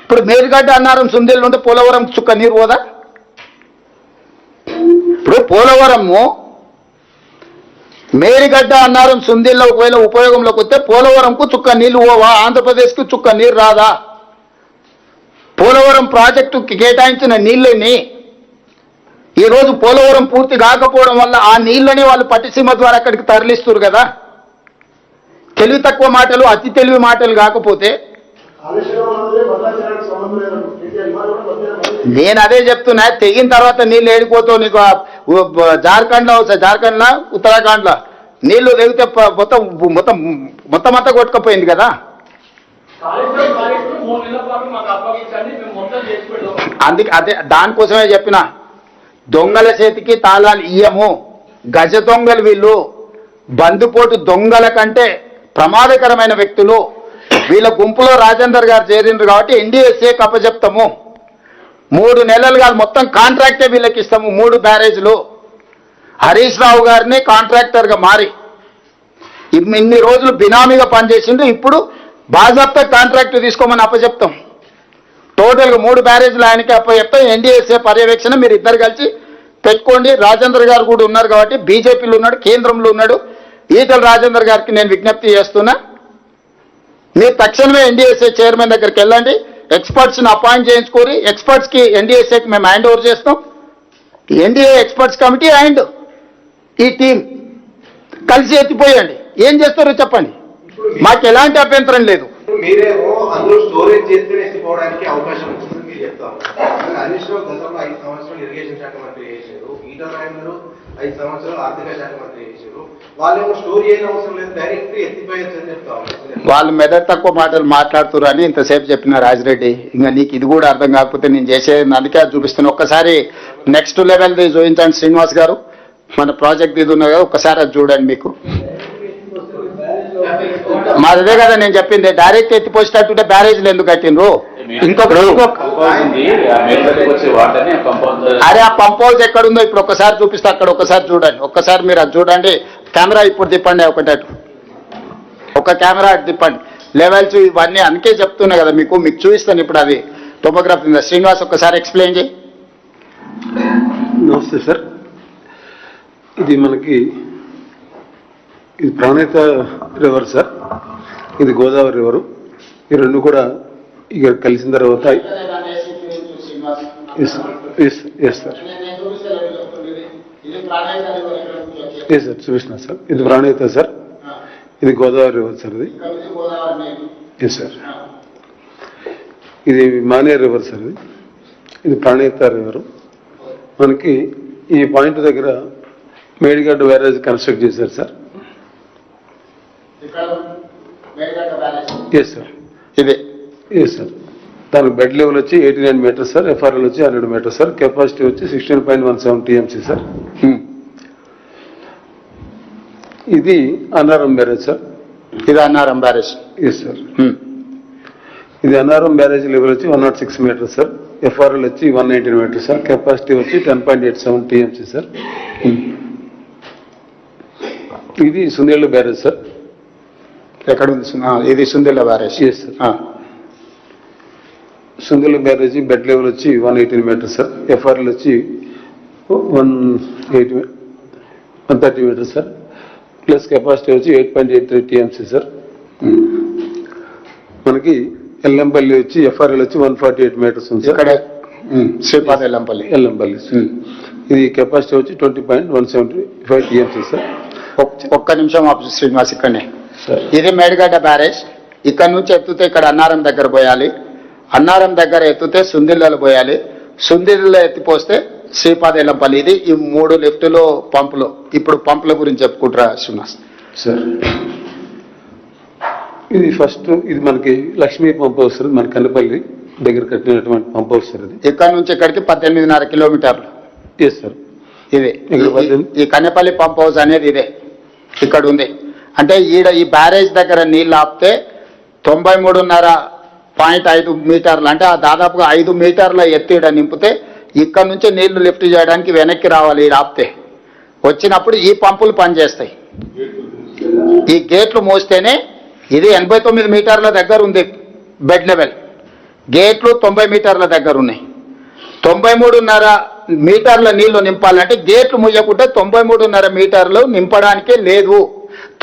ఇప్పుడు మేడిగడ్డ, అన్నారం, సుందిళ్ళు ఉంటే పోలవరం చుక్క నీరు పోదా? ఇప్పుడు పోలవరము మేడిగడ్డ అన్నారం సుందిల్లో ఒకవేళ ఉపయోగంలోకి వస్తే పోలవరంకు చుక్క నీళ్లు పోవా? ఆంధ్రప్రదేశ్కు చుక్క నీరు రాదా? పోలవరం ప్రాజెక్టుకి కేటాయించిన నీళ్ళని ఈరోజు పోలవరం పూర్తి కాకపోవడం వల్ల ఆ నీళ్ళని వాళ్ళు పట్టిసీమ ద్వారా అక్కడికి తరలిస్తారు కదా. తెలివి తక్కువ మాటలు, అతి తెలివి మాటలు కాకపోతే నేను అదే చెప్తున్నా. తెగిన తర్వాత నీళ్ళు ఏడిపోతావు. నీకు జార్ఖండ్లో జార్ఖండ్లో ఉత్తరాఖండ్లో నీళ్లు తెగితే మొత్తం మొత్తం మొత్తం అంతా కొట్టుకపోయింది కదా. అందుకే అదే దానికోసమే చెప్పిన, దొంగల చేతికి తాళాలు ఇయ్యము. గజ దొంగలు వీళ్ళు, బందుపోటు దొంగల కంటే ప్రమాదకరమైన వ్యక్తులు. వీళ్ళ గుంపులో రాజేందర్ గారు చేరిండ్రు కాబట్టి ఎన్డీఎస్ఏ అప్పచెప్తాము. 3 నెలలు కాదు, మొత్తం కాంట్రాక్టే వీళ్ళకి ఇస్తాము. 3 బ్యారేజ్లు. హరీష్ రావు గారిని కాంట్రాక్టర్గా మారి ఇన్ని రోజులు బినామీగా పనిచేసిండు. ఇప్పుడు బాజాప్తా కాంట్రాక్ట్ తీసుకోమని అప్పచెప్తాం. టోటల్గా 3 బ్యారేజ్లు ఆయనకి అప్పచెప్తాం. ఎన్డీఎస్ఏ పర్యవేక్షణ మీరు ఇద్దరు కలిసి పెట్టుకోండి. రాజేందర్ గారు కూడా ఉన్నారు కాబట్టి, బీజేపీలో ఉన్నాడు, కేంద్రంలో ఉన్నాడు. ఈటల రాజేందర్ గారికి నేను విజ్ఞప్తి చేస్తున్నా, మీరు తక్షణమే ఎన్డీఎస్ఏ చైర్మన్ దగ్గరికి వెళ్ళండి, ఎక్స్పర్ట్స్ని అపాయింట్ చేయించుకోరి. ఎక్స్పర్ట్స్కి ఎన్డీఎస్ఏకి మేము హ్యాండ్ ఓవర్ చేస్తాం. ఎన్డీఏ ఎక్స్పర్ట్స్ కమిటీ అండ్ ఈ టీం కలిసి ఎత్తిపోయండి. ఏం చేస్తారో చెప్పండి, మాకు ఎలాంటి అభ్యంతరం లేదు. మీరేమో అందులో స్టోరేజ్ చేసుకుని ఎత్తిపోవడానికి అవకాశం ఉంటుంది మీరు చెప్తారు. హరీష్ రావు గతంలో 5 సంవత్సరాలు ఇరిగేషన్ శాఖ మంత్రి చేశారు, ఈటల రాజేందర్ 5 సంవత్సరాలు ఆర్థిక శాఖ మంత్రి చేశారు. వాళ్ళేమో స్టోరీ చేయని అవసరం లేదు, డైరెక్ట్ ఎత్తిపోయచ్చు అని చెప్తా ఉన్నారు. వాళ్ళు మెదడు తక్కువ మాటలు మాట్లాడుతున్నారు అని ఇంతసేపు చెప్పిన రాజిరెడ్డి. ఇంకా నీకు ఇది కూడా అర్థం కాకపోతే నేను చేసేది అందుకే అది చూపిస్తాను. ఒక్కసారి నెక్స్ట్ లెవెల్ది చూపించండి శ్రీనివాస్ గారు. మన ప్రాజెక్ట్ ఇది ఉన్నది కదా, ఒక్కసారి అది చూడండి. మీకు మాదే కదా నేను చెప్పింది, డైరెక్ట్ ఎత్తిపోసేటట్టుంటే బ్యారేజ్లు ఎందుకు కట్టిండ్రు? అరే ఆ పంప్ హౌస్ ఎక్కడుందో ఇప్పుడు ఒక్కసారి చూపిస్తే అక్కడ ఒక్కసారి చూడండి. ఒక్కసారి మీరు అది చూడండి. కెమెరా ఇప్పుడు తిప్పండి, ఒకటట్టు ఒక కెమెరా అటు తిప్పండి. లెవెల్స్ ఇవన్నీ అందుకే చెప్తున్నా కదా మీకు చూపిస్తాను. ఇప్పుడు అది టోపోగ్రఫీ. శ్రీనివాస్ ఒక్కసారి ఎక్స్ప్లెయిన్ చేయి. నమస్తే సార్. ఇది మనకి ఇది ప్రాణేత రివర్ సార్, ఇది గోదావరి రివరు. ఈ రెండు కూడా ఇక కలిసిన తర్వాత ఎస్ సార్ చూపిస్తున్నా సార్. ఇది ప్రాణేత సార్, ఇది గోదావరి రివర్ సార్. ఇది ఎస్ సార్. ఇది మానేర్ రివర్ సార్. ఇది ప్రాణేత రివరు. మనకి ఈ పాయింట్ దగ్గర మేడిగడ్డ బ్యారేజ్ కన్స్ట్రక్ట్ చేశారు సార్. Yes sir. ఇదే ఎస్ సార్. దానికి బెడ్ లెవెల్ వచ్చి 89 మీటర్స్ సార్, ఎఫ్ఆర్ఎల్ వచ్చి 100 మీటర్స్ సార్, కెపాసిటీ వచ్చి 16.17 టీఎంసీ సార్. ఇది అన్నారం బ్యారేజ్ సార్. ఇది అన్నారం బ్యారేజ్. Yes sir. ఇది అన్నారం బ్యారేజ్ లెవెల్ వచ్చి 106 మీటర్స్ సార్, ఎఫ్ఆర్ఎల్ వచ్చి 119 మీటర్స్ సార్, కెపాసిటీ వచ్చి 10.87 టీఎంసీ సార్. ఇది సుందేళ్ళ బ్యారేజ్ సార్. ఎక్కడ ఉంది? ఇది Sundilla barrage. Yes sir. Sundilla బ్యారేజీ బెడ్ లెవెల్ వచ్చి 118 మీటర్స్ సార్, ఎఫ్ఆర్ఎల్ వచ్చి 130 మీటర్స్ సార్, ప్లస్ కెపాసిటీ వచ్చి 8.83 టీఎంసీ సార్. మనకి ఎల్లంపల్లి వచ్చి ఎఫ్ఆర్ఎల్ వచ్చి 148 మీటర్స్ ఉంది సార్. ఇక్కడ శ్రీపాద ఎల్లంపల్లి. ఇది కెపాసిటీ వచ్చి 20.175 టీఎంసీ సార్. ఒక్క నిమిషం శ్రీనివాస్ ఇక్కడనే. ఇది మేడిగడ్డ బ్యారేజ్. ఇక్కడ నుంచి ఎత్తుతే ఇక్కడ అన్నారం దగ్గర పోయాలి, అన్నారం దగ్గర ఎత్తుతే సుందిళ్ళలో పోయాలి, సుందిళ్ళలో ఎత్తిపోస్తే శ్రీపాద ఎల్లంపల్లి. ఇది ఈ 3 లిఫ్టులు పంపులు. ఇప్పుడు పంపుల గురించి చెప్పుకుంటారా శ్రీనివాస్ సార్? ఇది ఫస్ట్ ఇది మనకి లక్ష్మీ పంప్ హౌస్ సార్, మన కన్నపల్లి దగ్గర కట్టినటువంటి పంప్ హౌస్ సార్. ఇది ఇక్కడ నుంచి ఇక్కడికి 18.5 కిలోమీటర్లు. Yes sir. ఇదే ఈ కన్నపల్లి పంప్ హౌస్ అనేది ఇదే ఇక్కడ ఉంది. అంటే ఈ బ్యారేజ్ దగ్గర నీళ్ళు ఆపితే 93.5 మీటర్లు, అంటే దాదాపుగా 5 మీటర్ల ఎత్తిడ నింపితే ఇక్కడ నుంచి నీళ్లు లిఫ్ట్ చేయడానికి వెనక్కి రావాలి. ఈ ఆపితే వచ్చినప్పుడు ఈ పంపులు పనిచేస్తాయి. ఈ గేట్లు మోస్తేనే ఇది 89 మీటర్ల దగ్గర ఉంది బెడ్ లెవెల్. గేట్లు 90 మీటర్ల దగ్గర ఉన్నాయి. 93.5 మీటర్ల నీళ్లు నింపాలంటే గేట్లు ముయ్యకుంటే 93.5 మీటర్లు నింపడానికే లేదు.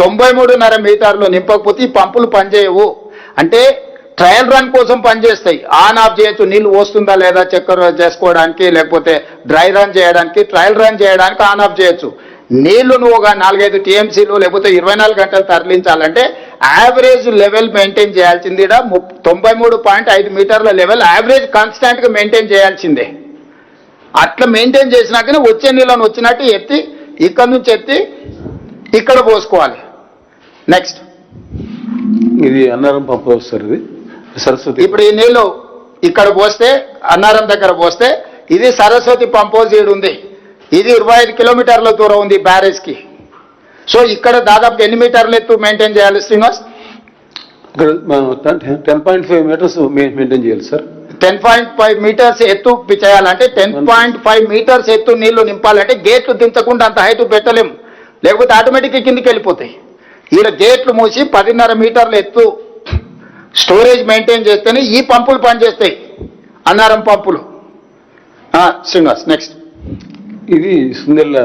93.5 మీటర్లు నింపకపోతే ఈ పంపులు పనిచేయవు. అంటే ట్రయల్ రన్ కోసం పనిచేస్తాయి. ఆన్ ఆఫ్ చేయొచ్చు, నీళ్లు వస్తుందా లేదా చెక్ చేసుకోవడానికి, లేకపోతే డ్రై రన్ చేయడానికి, ట్రయల్ రన్ చేయడానికి ఆన్ ఆఫ్ చేయొచ్చు. నీళ్లు నువ్వు ఒక 4-5 టీఎంసీలు లేకపోతే 24 గంటలు తరలించాలంటే యావరేజ్ లెవెల్ మెయింటైన్ చేయాల్సింది. 93.5 మీటర్ల లెవెల్ యావరేజ్ కాన్స్టాంట్ గా మెయింటైన్ చేయాల్సిందే. అట్లా మెయింటైన్ చేసినాకనే వచ్చే నీళ్ళను వచ్చినట్టు ఎత్తి ఇక్కడ నుంచి ఎత్తి ఇక్కడ పోసుకోవాలి. నెక్స్ట్ ఇది అన్నారం పంప్ హౌస్ సార్, ఇది సరస్వతి. ఇప్పుడు ఈ నీళ్లు ఇక్కడ పోస్తే అన్నారం దగ్గర పోస్తే ఇది సరస్వతి పంప్ హౌస్ ఈడు ఉంది. ఇది 25 కిలోమీటర్ల దూరం ఉంది బ్యారేజ్ కి. సో ఇక్కడ దాదాపు ఎన్ని మీటర్లు ఎత్తు మెయింటైన్ చేయాలి శ్రీనివాస్? ఇక్కడ 10.5 మీటర్స్ మెయింటైన్ చేయాలి సార్. 10.5 మీటర్స్ ఎత్తు చేయాలంటే 10.5 మీటర్స్ ఎత్తు నీళ్లు నింపాలంటే గేట్లు దించకుండా అంత హైట్ పెట్టలేము, లేకపోతే ఆటోమేటిక్గా కిందికి వెళ్ళిపోతాయి. ఈడ గేట్లు మూసి 10.5 మీటర్ల ఎత్తు స్టోరేజ్ మెయింటైన్ చేస్తేనే ఈ పంపులు పనిచేస్తాయి, అన్నారం పంపులు. శ్రీనివాస్ నెక్స్ట్. ఇది సుందెల్ల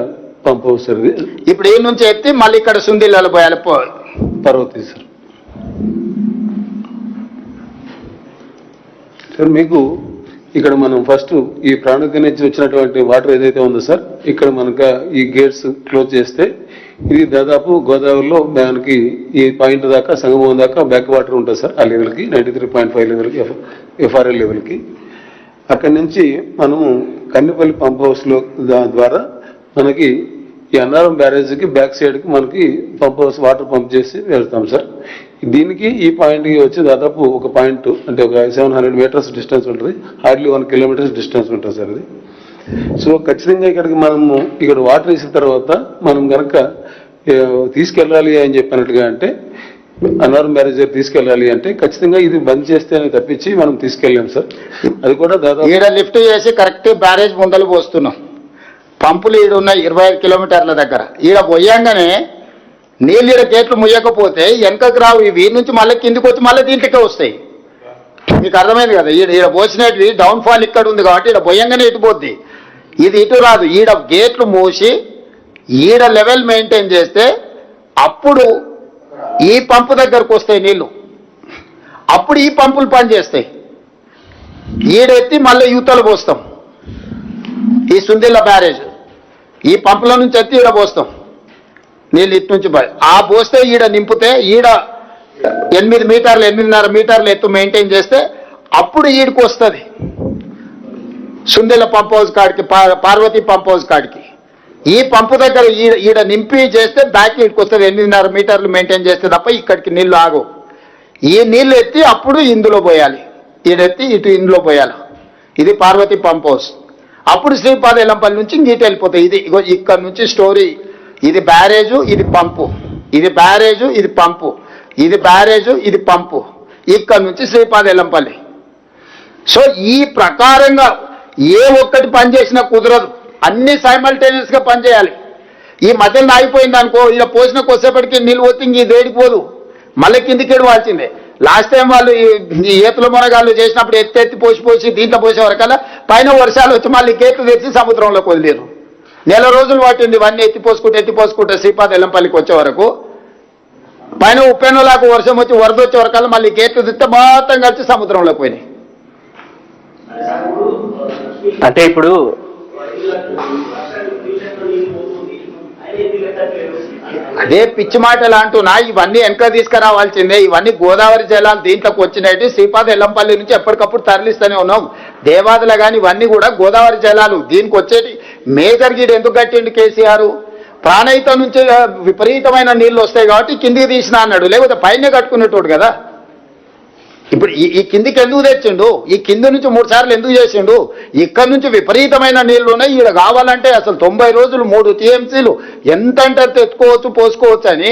పంప్ హౌస్ సార్. ఇది ఇప్పుడు ఈ నుంచి ఎత్తి మళ్ళీ ఇక్కడ సుందిల్లలో పోయాలి. పర్వతి సార్. సార్ మీకు ఇక్కడ మనం ఫస్ట్ ఈ ప్రాణుకి నుంచి వచ్చినటువంటి వాటర్ ఏదైతే ఉందో సార్, ఇక్కడ మనకు ఈ గేట్స్ క్లోజ్ చేస్తే ఇది దాదాపు గోదావరిలో మనకి ఈ పాయింట్ దాకా సంగమం దాకా బ్యాక్ వాటర్ ఉంటుంది సార్. ఆ లెవెల్కి 93.5 లెవెల్కి ఎఫ్ఆర్ఎల్ లెవెల్కి. అక్కడి నుంచి మనము కన్నెపల్లి పంప్ హౌస్లో ద్వారా మనకి ఈ అన్నారం బ్యారేజ్కి బ్యాక్ సైడ్కి మనకి పంప్ హౌస్ వాటర్ పంప్ చేసి వెళ్తాం సార్. దీనికి ఈ పాయింట్కి వచ్చి దాదాపు ఒక పాయింట్ అంటే ఒక 700 మీటర్స్ డిస్టెన్స్ ఉంటుంది, హార్డ్లీ 1 కిలోమీటర్స్ డిస్టెన్స్ ఉంటుంది సార్ ఇది. సో ఖచ్చితంగా ఇక్కడికి మనము ఇక్కడ వాటర్ వేసిన తర్వాత మనం కనుక తీసుకెళ్ళాలి అని చెప్పినట్టుగా అంటే అన్నారం బ్యారేజ్ తీసుకెళ్ళాలి అంటే ఖచ్చితంగా ఇది బంద్ చేస్తేనే తప్పించి మనం తీసుకెళ్ళాం సార్. అది కూడా దాదాపు ఈడ లిఫ్ట్ చేసి కరెక్ట్ బ్యారేజ్ ముందలు పోస్తున్నాం. పంపులు ఈడ ఉన్నాయి 25 కిలోమీటర్ల దగ్గర. ఈడ పోయంగానే నీళ్ళు ఈడ గేట్లు ముయ్యకపోతే వెనకకు రావు, ఇవి నుంచి మళ్ళీ కిందికి వచ్చి మళ్ళీ దీంట్లోకే వస్తాయి. మీకు అర్థమైంది కదా, ఈడ పోసినవి డౌన్ ఫాల్ ఇక్కడ ఉంది కాబట్టి ఈడ పోయంగానే ఇటు పోద్ది, ఇది ఇటు రాదు. ఈడ గేట్లు మూసి ఈడ లెవెల్ మెయింటైన్ చేస్తే అప్పుడు ఈ పంపు దగ్గరకు వస్తాయి నీళ్లు, అప్పుడు ఈ పంపులు పనిచేస్తాయి. ఈడెత్తి మళ్ళీ యూతలు పోస్తాం. ఈ సుందిల్ల బ్యారేజ్ ఈ పంపుల నుంచి ఎత్తి ఈడ పోస్తాం నీళ్ళు ఇటు నుంచి ఆ పోస్తే ఈడ నింపితే ఈడ 8 మీటర్లు 8.5 మీటర్లు ఎత్తు మెయింటైన్ చేస్తే అప్పుడు ఈడికి వస్తుంది సుందిల్ల పంప్ హౌస్ కాడికి, పార్వతి పంప్ హౌస్ కాడికి. ఈ పంపు దగ్గర ఈడ నింపి చేస్తే బ్యాక్ ఈడికి వస్తుంది 8.5 మీటర్లు మెయింటైన్ చేస్తే తప్ప ఇక్కడికి నీళ్లు ఆగవు. ఈ నీళ్లు ఎత్తి అప్పుడు ఇందులో పోయాలి, ఈడెత్తి ఇటు ఇందులో పోయాలి. ఇది పార్వతి పంప్ హౌస్. అప్పుడు శ్రీపాద ఎల్లంపల్లి నుంచి ఇంక ఇటు వెళ్ళిపోతాయి. ఇది ఇక్కడ నుంచి స్టోరీ, ఇది బ్యారేజు, ఇది పంపు, ఇది బ్యారేజు, ఇది పంపు, ఇది బ్యారేజు, ఇది పంపు, ఇక్కడ నుంచి శ్రీపాద ఎల్లంపల్లి. సో ఈ ప్రకారంగా ఏ ఒక్కటి పనిచేసినా కుదరదు, అన్ని సైమల్టేనియస్ గా పనిచేయాలి. ఈ మధ్యలో ఆగిపోయింది అనుకో, ఇలా పోసిన కొద్దిసేపటికి నీళ్ళు పోతే ఇంక ఇది వేడిపోదు, మళ్ళీ కిందికి ఎడవాల్సిందే. లాస్ట్ టైం వాళ్ళు ఈ ఏతుల మునగాళ్ళు చేసినప్పుడు ఎత్తి పోసి దీంట్లో పోసే వరకల్లా పైన వర్షాలు వచ్చి మళ్ళీ గేట్లు తెచ్చి సముద్రంలోకి వదిలేరు. 1 రోజులు పట్టింది ఇవన్నీ ఎత్తిపోసుకుంటే శ్రీపాద ఎల్లంపల్లికి వచ్చే వరకు. పైన ఉప్పెనలాకు వర్షం వచ్చి వరద వచ్చే వరకల్లా మళ్ళీ గేట్లు తెస్తే మొత్తం కలిసి సముద్రంలోకి పోయినాయి. అంటే ఇప్పుడు అదే పిచ్చి మాటలు అంటున్నా, ఇవన్నీ వెనక తీసుకురావాల్సిందే. ఇవన్నీ గోదావరి జలాలు దీంట్లోకి వచ్చినట్టు శ్రీపాద ఎల్లంపల్లి నుంచి ఎప్పటికప్పుడు తరలిస్తూనే ఉన్నాం. దేవాదుల కానీ ఇవన్నీ కూడా గోదావరి జలాలు దీనికి వచ్చేటి. మేజర్ గీడు ఎందుకు కట్టిండు కేసీఆర్? ప్రాణహిత నుంచి విపరీతమైన నీళ్లు వస్తాయి కాబట్టి కిందికి తీసినా అన్నాడు, లేకపోతే పైన కట్టుకునేటోడు కదా. ఇప్పుడు ఈ కిందికి ఎందుకు తెచ్చిండు? ఈ కింది నుంచి 3 సార్లు ఎందుకు చేసిండు? ఇక్కడ నుంచి విపరీతమైన నీళ్లు ఉన్నాయి, ఈడ కావాలంటే అసలు 90 రోజులు 3 టీఎంసీలు ఎంత అంటే ఎత్తుకోవచ్చు పోసుకోవచ్చు అని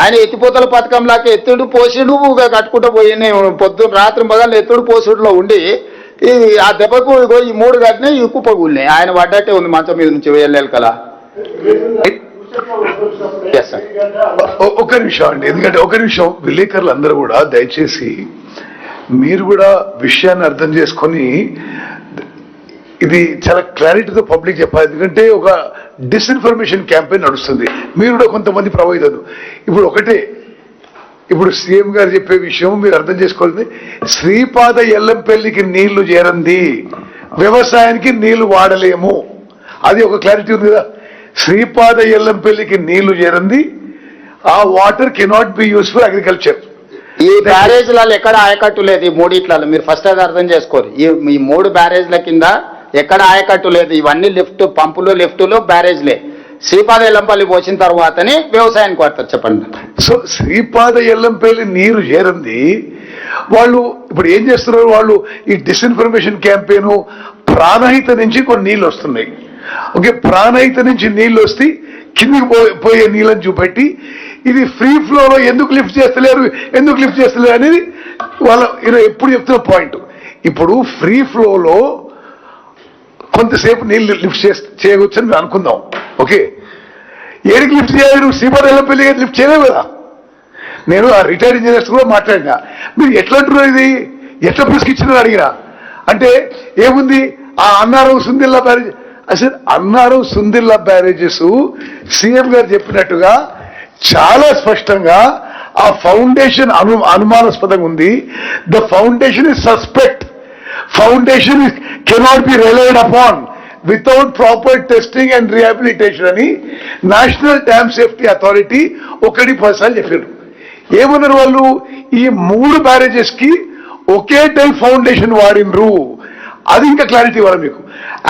ఆయన ఎత్తిపోతల పథకంలాగా ఎత్తుడు పోసిడు కట్టుకుంటూ పోయి పొద్దున్న రాత్రి పగలు ఎత్తుడు పోసుడులో ఉండి ఆ దెబ్బకు ఈ 3 కట్టినా ఈ కుప్పగూలినాయి. ఆయన పడ్డట్టే ఉంది మంచం మీద నుంచి వెళ్ళాలి కదా. ఒక నిమిషం అండి, ఎందుకంటే ఒక నిమిషం విలేకరులు అందరూ కూడా దయచేసి మీరు కూడా విషయాన్ని అర్థం చేసుకొని ఇది చాలా క్లారిటీతో పబ్లిక్ చెప్పాలి, ఎందుకంటే ఒక డిస్ఇన్ఫర్మేషన్ క్యాంపెయిన్ నడుస్తుంది. మీరు కూడా కొంతమంది ప్రభావితం. ఇప్పుడు ఒకటే, ఇప్పుడు సీఎం గారు చెప్పే విషయం మీరు అర్థం చేసుకోవాలి. శ్రీపాద ఎల్లంపల్లికి నీళ్లు చేరంది, వ్యవసాయానికి నీళ్లు వాడలేము, అది ఒక క్లారిటీ ఉంది కదా. శ్రీపాద ఎల్లంపల్లికి నీళ్లు చేరంది, ఆ water cannot be use for agriculture. ఈ బ్యారేజ్లలో ఎక్కడ ఆయకట్టు లేదు, ఈ మూడిట్లలో మీరు ఫస్ట్ అది అర్థం చేసుకోరు. ఈ 3 బ్యారేజ్ల కింద ఎక్కడ ఆయకట్టు లేదు. ఇవన్నీ లిఫ్ట్ పంపులు, లిఫ్టులు, బ్యారేజ్లే. శ్రీపాద ఎల్లంపల్లి పోసిన తర్వాతనే వ్యవసాయానికి వాడతారు. చెప్పండి. సో శ్రీపాద ఎల్లంపల్లి నీరు చేరంది, వాళ్ళు ఇప్పుడు ఏం చేస్తున్నారు, వాళ్ళు ఈ డిస్ఇన్ఫర్మేషన్ క్యాంపెయిన్ ప్రాణహిత నుంచి కొన్ని నీళ్ళు వస్తున్నాయి. ఓకే, ప్రాణహిత నుంచి నీళ్ళు వస్తే కిందికి పోయే నీళ్ళని చూపెట్టి ఇది ఫ్రీ ఫ్లోలో ఎందుకు లిఫ్ట్ చేస్తలేరు అనేది వాళ్ళ ఎప్పుడు చెప్తున్న పాయింట్. ఇప్పుడు ఫ్రీ ఫ్లోలో కొంతసేపు నీళ్ళు లిఫ్ట్ చేయవచ్చు అని మేము అనుకుందాం. ఓకే, ఏడికి లిఫ్ట్ చేయాలి? నువ్వు శ్రీపాద ఎల్లంపల్లి లిఫ్ట్ చేయలేవు కదా. నేను ఆ రిటైర్డ్ ఇంజనీర్స్ కూడా మాట్లాడినా, మీరు ఎట్లా అంటున్నారు, ఇది ఎట్లా పుసుకిచ్చినారు అడిగినా. అంటే ఏముంది, ఆ అన్నారం సుందిల్లా బ్యారేజ్, అసలు అన్నారం సుందిల్లా బ్యారేజెస్ సీఎం గారు చెప్పినట్టుగా చాలా స్పష్టంగా ఆ ఫౌండేషన్ అనుమానాస్పదంగా ఉంది. The foundation is suspect, foundation cannot be relied upon without proper testing and rehabilitation అని నేషనల్ డ్యామ్ సేఫ్టీ అథారిటీ 1 సార్లు చెప్పారు. ఏమన్నారు వాళ్ళు, ఈ 3 బ్యారేజెస్ కి ఒకే టైప్ ఫౌండేషన్ వాడినరు. అది ఇంకా క్లారిటీ ఇవ్వాలి మీకు.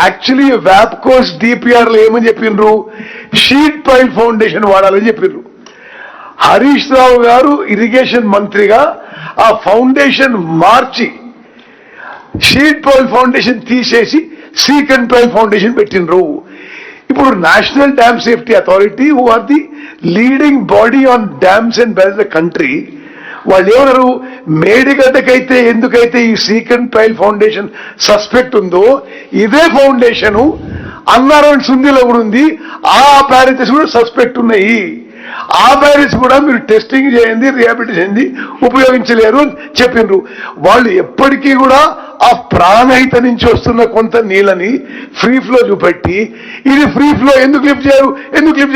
యాక్చువల్లీ వ్యాప్కోస్ డిపిఆర్ లో ఏమని చెప్పిండ్రు, షీట్ పైల్ ఫౌండేషన్ వాడాలని చెప్పిండ్రు. హరీష్ రావు గారు ఇరిగేషన్ మంత్రిగా ఆ ఫౌండేషన్ మార్చి షీట్ పైల్ ఫౌండేషన్ తీసేసి సీకన్ పైల్ ఫౌండేషన్ పెట్టినరు. ఇప్పుడు national dam safety authority, who are the leading body on dams and barrage the country, వాళ్ళు ఏమన్నారు, మేడిగడ్డకైతే ఎందుకైతే ఈ సీకన్ ట్రయల్ ఫౌండేషన్ సస్పెక్ట్ ఉందో ఇదే ఫౌండేషన్ అన్నారం సుందిలో కూడా ఉంది, ఆ బ్యారేజెస్ కూడా సస్పెక్ట్ ఉన్నాయి. ఆ బ్యారేజ్ కూడా మీరు టెస్టింగ్ చేయండి, రిహాబిలిటేషన్ ఉపయోగించలేరు అని చెప్పిండ్రు. వాళ్ళు ఎప్పటికీ కూడా ఆ ప్రాణహిత నుంచి వస్తున్న కొంత నీళ్ళని ఫ్రీ ఫ్లో చూపెట్టి ఇది ఫ్రీ ఫ్లో ఎందుకు లిఫ్ట్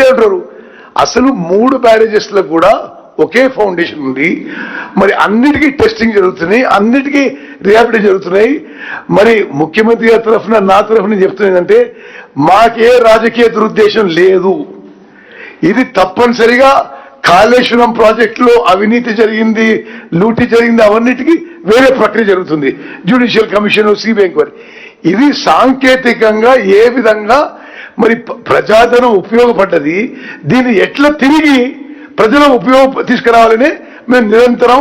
చేయరు. అసలు 3 బ్యారేజెస్ లో కూడా ఒకే ఫౌండేషన్ ఉంది. మరి అన్నిటికీ టెస్టింగ్ జరుగుతున్నాయి, అన్నిటికీ రిహాబిలిటేషన్ జరుగుతున్నాయి. మరి ముఖ్యమంత్రి గారి తరఫున, నా తరఫున చెప్తున్నదంటే, మాకే రాజకీయ దురుద్దేశం లేదు. ఇది తప్పనిసరిగా కాళేశ్వరం ప్రాజెక్టులో అవినీతి జరిగింది, లూటీ జరిగింది, అవన్నిటికీ వేరే ప్రక్రియ జరుగుతుంది, జ్యుడిషియల్ కమిషన్, సిబిఐ ఎంక్వైరీ. ఇది సాంకేతికంగా ఏ విధంగా మరి ప్రజాధనం ఉపయోగపడ్డది, దీన్ని ఎట్లా తిరిగి ప్రజల తీసుకురావాలని మేము నిరంతరం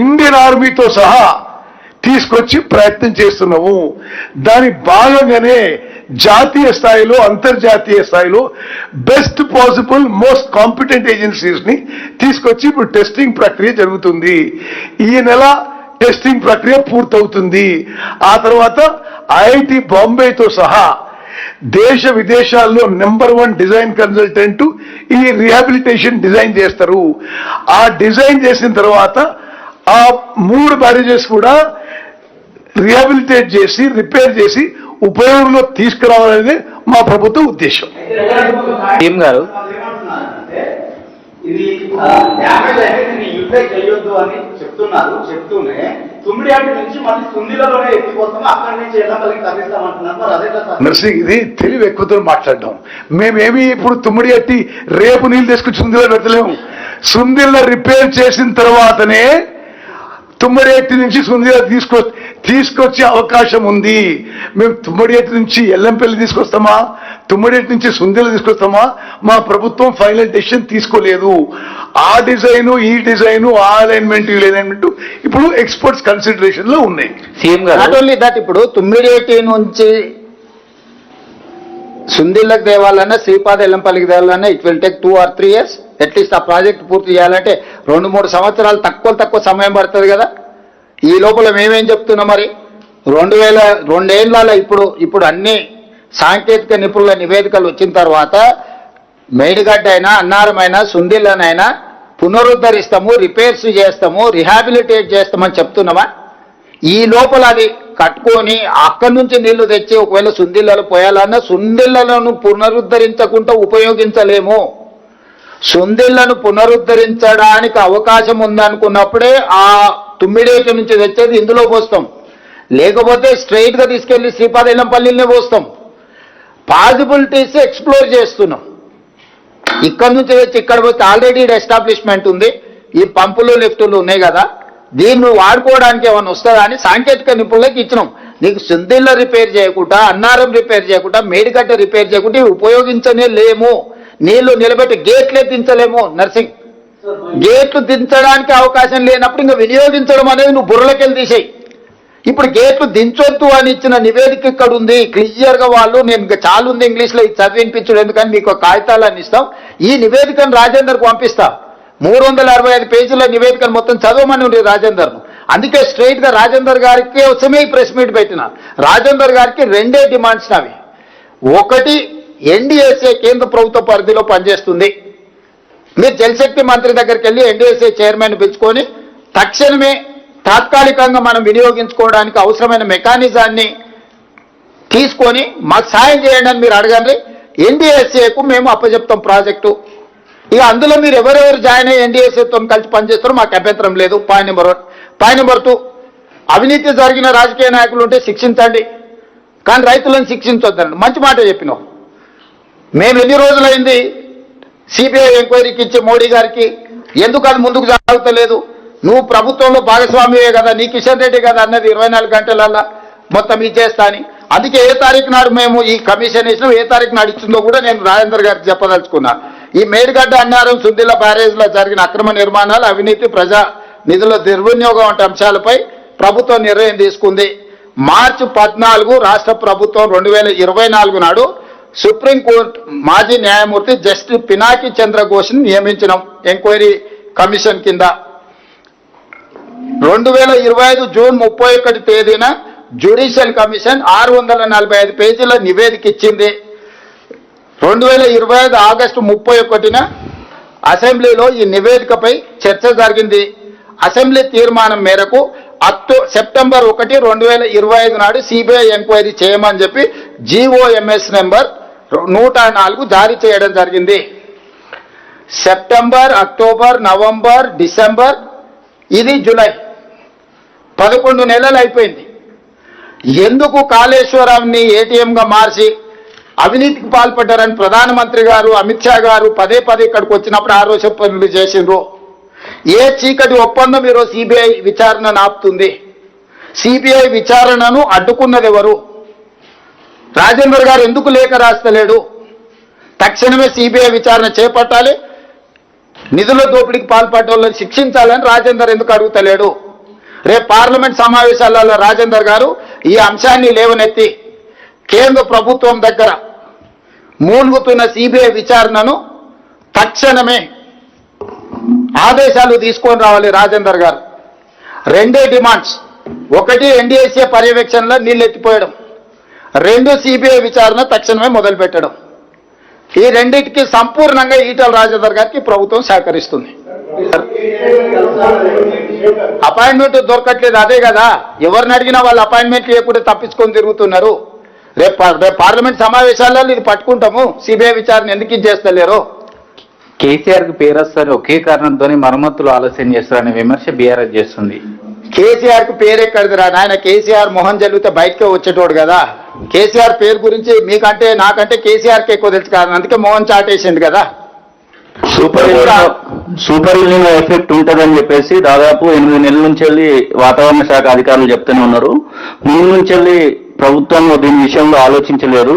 ఇండియన్ ఆర్మీతో సహా తీసుకొచ్చి ప్రయత్నం చేస్తున్నాము. దాని భాగంగానే జాతీయ స్థాయిలో, అంతర్జాతీయ స్థాయిలో best possible most competent agencies ని తీసుకొచ్చి ఇప్పుడు టెస్టింగ్ ప్రక్రియ జరుగుతుంది. ఈ నెల టెస్టింగ్ ప్రక్రియ పూర్తవుతుంది. ఆ తర్వాత ఐఐటి బాంబేతో సహా దేశ విదేశాల్లో నెంబర్ 1 డిజైన్ కన్సల్టెంట్ ఈ రిహాబిలిటేషన్ డిజైన్ చేస్తారు. ఆ డిజైన్ చేసిన తర్వాత ఆ 3 బ్యారేజెస్ కూడా రిహాబిలిటేట్ చేసి, రిపేర్ చేసి ఉపయోగంలో తీసుకురావాలనేది మా ప్రభుత్వ ఉద్దేశం. టీం గారు ఇది డ్యామేజ్ అయితే దీన్ని యూటిలైజ్ చేయొద్దు అని చెప్తూనే తుమ్మిడియాటి నుంచి మళ్ళీ సుందిలలోనే ఎత్తిపోతాము, అక్కడి నుంచి ఎల్లంపల్లికి తగ్గిస్తామంటున్నారు. మరి అదే నర్సింగ్, ఇది తెలివి ఎక్కువతో మాట్లాడడం. మేమేమి ఇప్పుడు తుమ్మిడియట్టి రేపు నీళ్ళు తీసుకొచ్చి సుందిలో పెట్టలేము. సుందిల్లో రిపేర్ చేసిన తర్వాతనే తుమ్మడియట్టి నుంచి సుందిలో తీసుకొచ్చే అవకాశం ఉంది. మేము తుమ్మడియట్టి నుంచి ఎల్లంపల్లి తీసుకొస్తామా, తుమ్మడియట్టి నుంచి సుందిలో తీసుకొస్తామా, మా ప్రభుత్వం ఫైనల్ డెసిషన్ తీసుకోలేదు. ఆ డిజైను, ఈ డిజైను, ఆ అలైన్మెంట్, ఈ అలైన్మెంట్ ఇప్పుడు ఎక్స్పర్ట్స్ కన్సిడరేషన్ లో ఉన్నాయి. నాట్ ఓన్లీ దట్, ఇప్పుడు తుమ్మిడియట్టి నుంచి సుందిళ్ళకి తేవాలన్నా, శ్రీపాద ఎల్లంపల్లికి తేవాలన్నా it will take 2 or 3 years. At least ఆ ప్రాజెక్ట్ పూర్తి చేయాలంటే 2-3 సంవత్సరాలు తక్కువ సమయం పడుతుంది కదా. ఈ లోపల మేమేం చెప్తున్నాం, మరి 2 ఏళ్ళ ఇప్పుడు అన్ని సాంకేతిక నిపుణుల నివేదికలు వచ్చిన తర్వాత మేడిగడ్డ అయినా, అన్నారమైనా, సుందిళ్ళనైనా పునరుద్ధరిస్తాము, రిపేర్స్ చేస్తాము, రిహాబిలిటేట్ చేస్తామని చెప్తున్నామా? ఈ లోపల అది కట్టుకొని అక్కడి నుంచి నీళ్లు తెచ్చి ఒకవేళ సుందిళ్ళలో పోయాలన్నా సుందిళ్ళను పునరుద్ధరించకుండా ఉపయోగించలేము. సుందిళ్లను పునరుద్ధరించడానికి అవకాశం ఉందనుకున్నప్పుడే ఆ తుమ్మిడేటి నుంచి తెచ్చేది ఇందులో పోస్తాం, లేకపోతే స్ట్రైట్ గా తీసుకెళ్లి శ్రీపాదెల్లంపల్లినే పోస్తాం. పాసిబిలిటీస్ ఎక్స్ప్లోర్ చేస్తున్నాం. ఇక్కడ నుంచి వచ్చి ఇక్కడ పోతే ఆల్రెడీ ఎస్టాబ్లిష్మెంట్ ఉంది, ఈ పంపులు లిఫ్టులు ఉన్నాయి కదా, దీన్ని వాడుకోవడానికి ఏమైనా వస్తుందా అని సాంకేతిక నిపుణులకు ఇచ్చినాం. నీకు సుందిళ్ళ రిపేర్ చేయకుండా, అన్నారం రిపేర్ చేయకుండా, మేడిగడ్డ రిపేర్ చేయకుండా ఉపయోగించనే లేము. నీళ్లు నిలబెట్టి గేట్లే దించలేము. నర్సింగ్ గేట్లు దించడానికి అవకాశం లేనప్పుడు ఇంకా వినియోగించడం అనేది నువ్వు బుర్రలకెళ్ళి తీసేయి. ఇప్పుడు గేట్లు దించొద్దు అని ఇచ్చిన నివేదిక ఇక్కడ ఉంది క్లియర్ గా. వాళ్ళు నేను ఇంకా చాలా ఉంది ఇంగ్లీష్లో ఇది చదివినిపించడం ఎందుకని మీకు కాగితాలన్నీ ఇస్తాం. ఈ నివేదికను రాజేందర్కు పంపిస్తా. 365 పేజీల నివేదికను మొత్తం చదవమని ఉంది రాజేందర్ను. అందుకే స్ట్రైట్ గా రాజేందర్ గారికి వచ్చమే ఈ ప్రెస్ మీట్ పెట్టిన. రాజేందర్ గారికి 2 డిమాండ్స్ అవి. ఒకటి, ఎన్డీఎస్ఏ కేంద్ర ప్రభుత్వ పరిధిలో పనిచేస్తుంది. మీరు జలశక్తి మంత్రి దగ్గరికి వెళ్ళి ఎన్డీఎస్ఏ చైర్మన్ పిలుచుకొని తక్షణమే తాత్కాలికంగా మనం వినియోగించుకోవడానికి అవసరమైన మెకానిజాన్ని తీసుకొని మాకు సాయం చేయండి అని మీరు అడగండి. ఎన్డీఎస్ఏకు మేము అప్పచెప్తాం ప్రాజెక్టు. ఇక అందులో మీరు ఎవరెవరు జాయిన్ అయ్యి ఎన్డీఎస్ఏతో కలిసి పనిచేస్తారో మాకు అభ్యంతరం లేదు. Point number 1. పాయింట్ నెంబర్ 2, అవినీతి జరిగిన రాజకీయ నాయకులు ఉంటే శిక్షించండి, కానీ రైతులను శిక్షించొద్దండి. మంచి మాట చెప్పినావు. మేము ఎన్ని రోజులైంది సిబిఐ ఎంక్వైరీకి ఇచ్చే మోడీ గారికి, ఎందుకు అది ముందుకు సాగుతలేదు? నువ్వు ప్రభుత్వంలో భాగస్వామివే కదా, నీ కిషన్ రెడ్డి కదా అన్నది 24 గంటలల్లా మొత్తం ఇచ్చేస్తా అని. అందుకే ఏ తారీఖు నాడు మేము ఈ కమిషన్ ఇచ్చినాం, ఏ తారీఖు నాడు ఇచ్చిందో కూడా నేను రాజేందర్ గారికి చెప్పదలుచుకున్నా. ఈ మేడిగడ్డ, అన్నారం, సుందిళ్ళ బ్యారేజ్లో జరిగిన అక్రమ నిర్మాణాలు, అవినీతి, ప్రజా నిధుల దుర్వినియోగం వంటి అంశాలపై ప్రభుత్వం నిర్ణయం తీసుకుంది. మార్చి 14 రాష్ట్ర ప్రభుత్వం 2024 నాడు సుప్రీంకోర్టు మాజీ న్యాయమూర్తి జస్టిస్ పినాకి చంద్ర ఘోష్ని నియమించినాం ఎంక్వైరీ కమిషన్ కింద. 2025 జూన్ 31 తేదీన జ్యుడిషియల్ కమిషన్ 645 పేజీల నివేదిక ఇచ్చింది. 2025 ఆగస్టు 31న అసెంబ్లీలో ఈ నివేదికపై చర్చ జరిగింది. అసెంబ్లీ తీర్మానం మేరకు సెప్టెంబర్ 1, 2025 నాడు సిబిఐ ఎంక్వైరీ చేయమని చెప్పి జీఓఎంఎస్ నెంబర్ 104 జారీ చేయడం జరిగింది. సెప్టెంబర్, అక్టోబర్, నవంబర్, డిసెంబర్, ఇది జూలై, 11 నెలలు అయిపోయింది. ఎందుకు కాళేశ్వరాన్ని ఏటీఎంగా మార్చి అవినీతికి పాల్పడ్డారని ప్రధానమంత్రి గారు, అమిత్ షా గారు పదే ఇక్కడికి వచ్చినప్పుడు ఆరోపణలు చేసిండ్రు. ఏ చీకటి ఒప్పందం ఈరోజు సిబిఐ విచారణను ఆపుతుంది? సిబిఐ విచారణను అడ్డుకున్నది ఎవరు? రాజేందర్ గారు ఎందుకు లేఖ రాస్తలేడు? తక్షణమే సిబిఐ విచారణ చేపట్టాలి, నిధుల దోపిడీకి పాల్పడ్డ వాళ్ళని శిక్షించాలని రాజేందర్ ఎందుకు అడుగుతలేడు? రేపు పార్లమెంట్ సమావేశాలలో రాజేందర్ గారు ఈ అంశాన్ని లేవనెత్తి కేంద్ర ప్రభుత్వం దగ్గర మూలుగుతున్న సిబిఐ విచారణను తక్షణమే ఆదేశాలు తీసుకొని రావాలి రాజేందర్ గారు. 2 డిమాండ్స్. 1, ఎన్డీఎస్ఏ పర్యవేక్షణలో నీళ్ళు ఎత్తిపోయడం. 2, సిబిఐ విచారణ తక్షణమే మొదలు పెట్టడం. ఈ రెండింటికి సంపూర్ణంగా ఈటల రాజేందర్ గారికి ప్రభుత్వం సహకరిస్తుంది. అపాయింట్మెంట్ దొరకట్లేదు, అదే కదా. ఎవరిని అడిగినా వాళ్ళు అపాయింట్మెంట్ లేకుండా తప్పించుకొని తిరుగుతున్నారు. రేపు పార్లమెంట్ సమావేశాలలో ఇది పట్టుకుంటాము. సిబిఐ విచారణ ఎందుకు ఇది చేస్తలేరు? కేసీఆర్ కి పేరు వస్తారు, ఒకే కారణంతో మరమ్మతులు ఆలస్యం చేస్తారనే విమర్శ బీఆర్ఎస్ చేస్తుంది. కేసీఆర్ కు పేరు ఎక్కడిదిరా నాయన? కేసీఆర్ మొహం జల్లితే బయటకే వచ్చేటోడు కదా. కేసీఆర్ పేరు గురించి మీకంటే నాకంటే కేసీఆర్కి ఎక్కువ తెలుసు కదా, అందుకే మోహన్ చాటేసింది కదా. సూపర్ ఎల్నినో ఎఫెక్ట్ ఉంటుందని చెప్పేసి దాదాపు 8 నెలల నుంచి వెళ్ళి వాతావరణ శాఖ అధికారులు చెప్తూనే ఉన్నారు. ముందు నుంచి వెళ్ళి ప్రభుత్వం దీని విషయంలో ఆలోచించలేదు.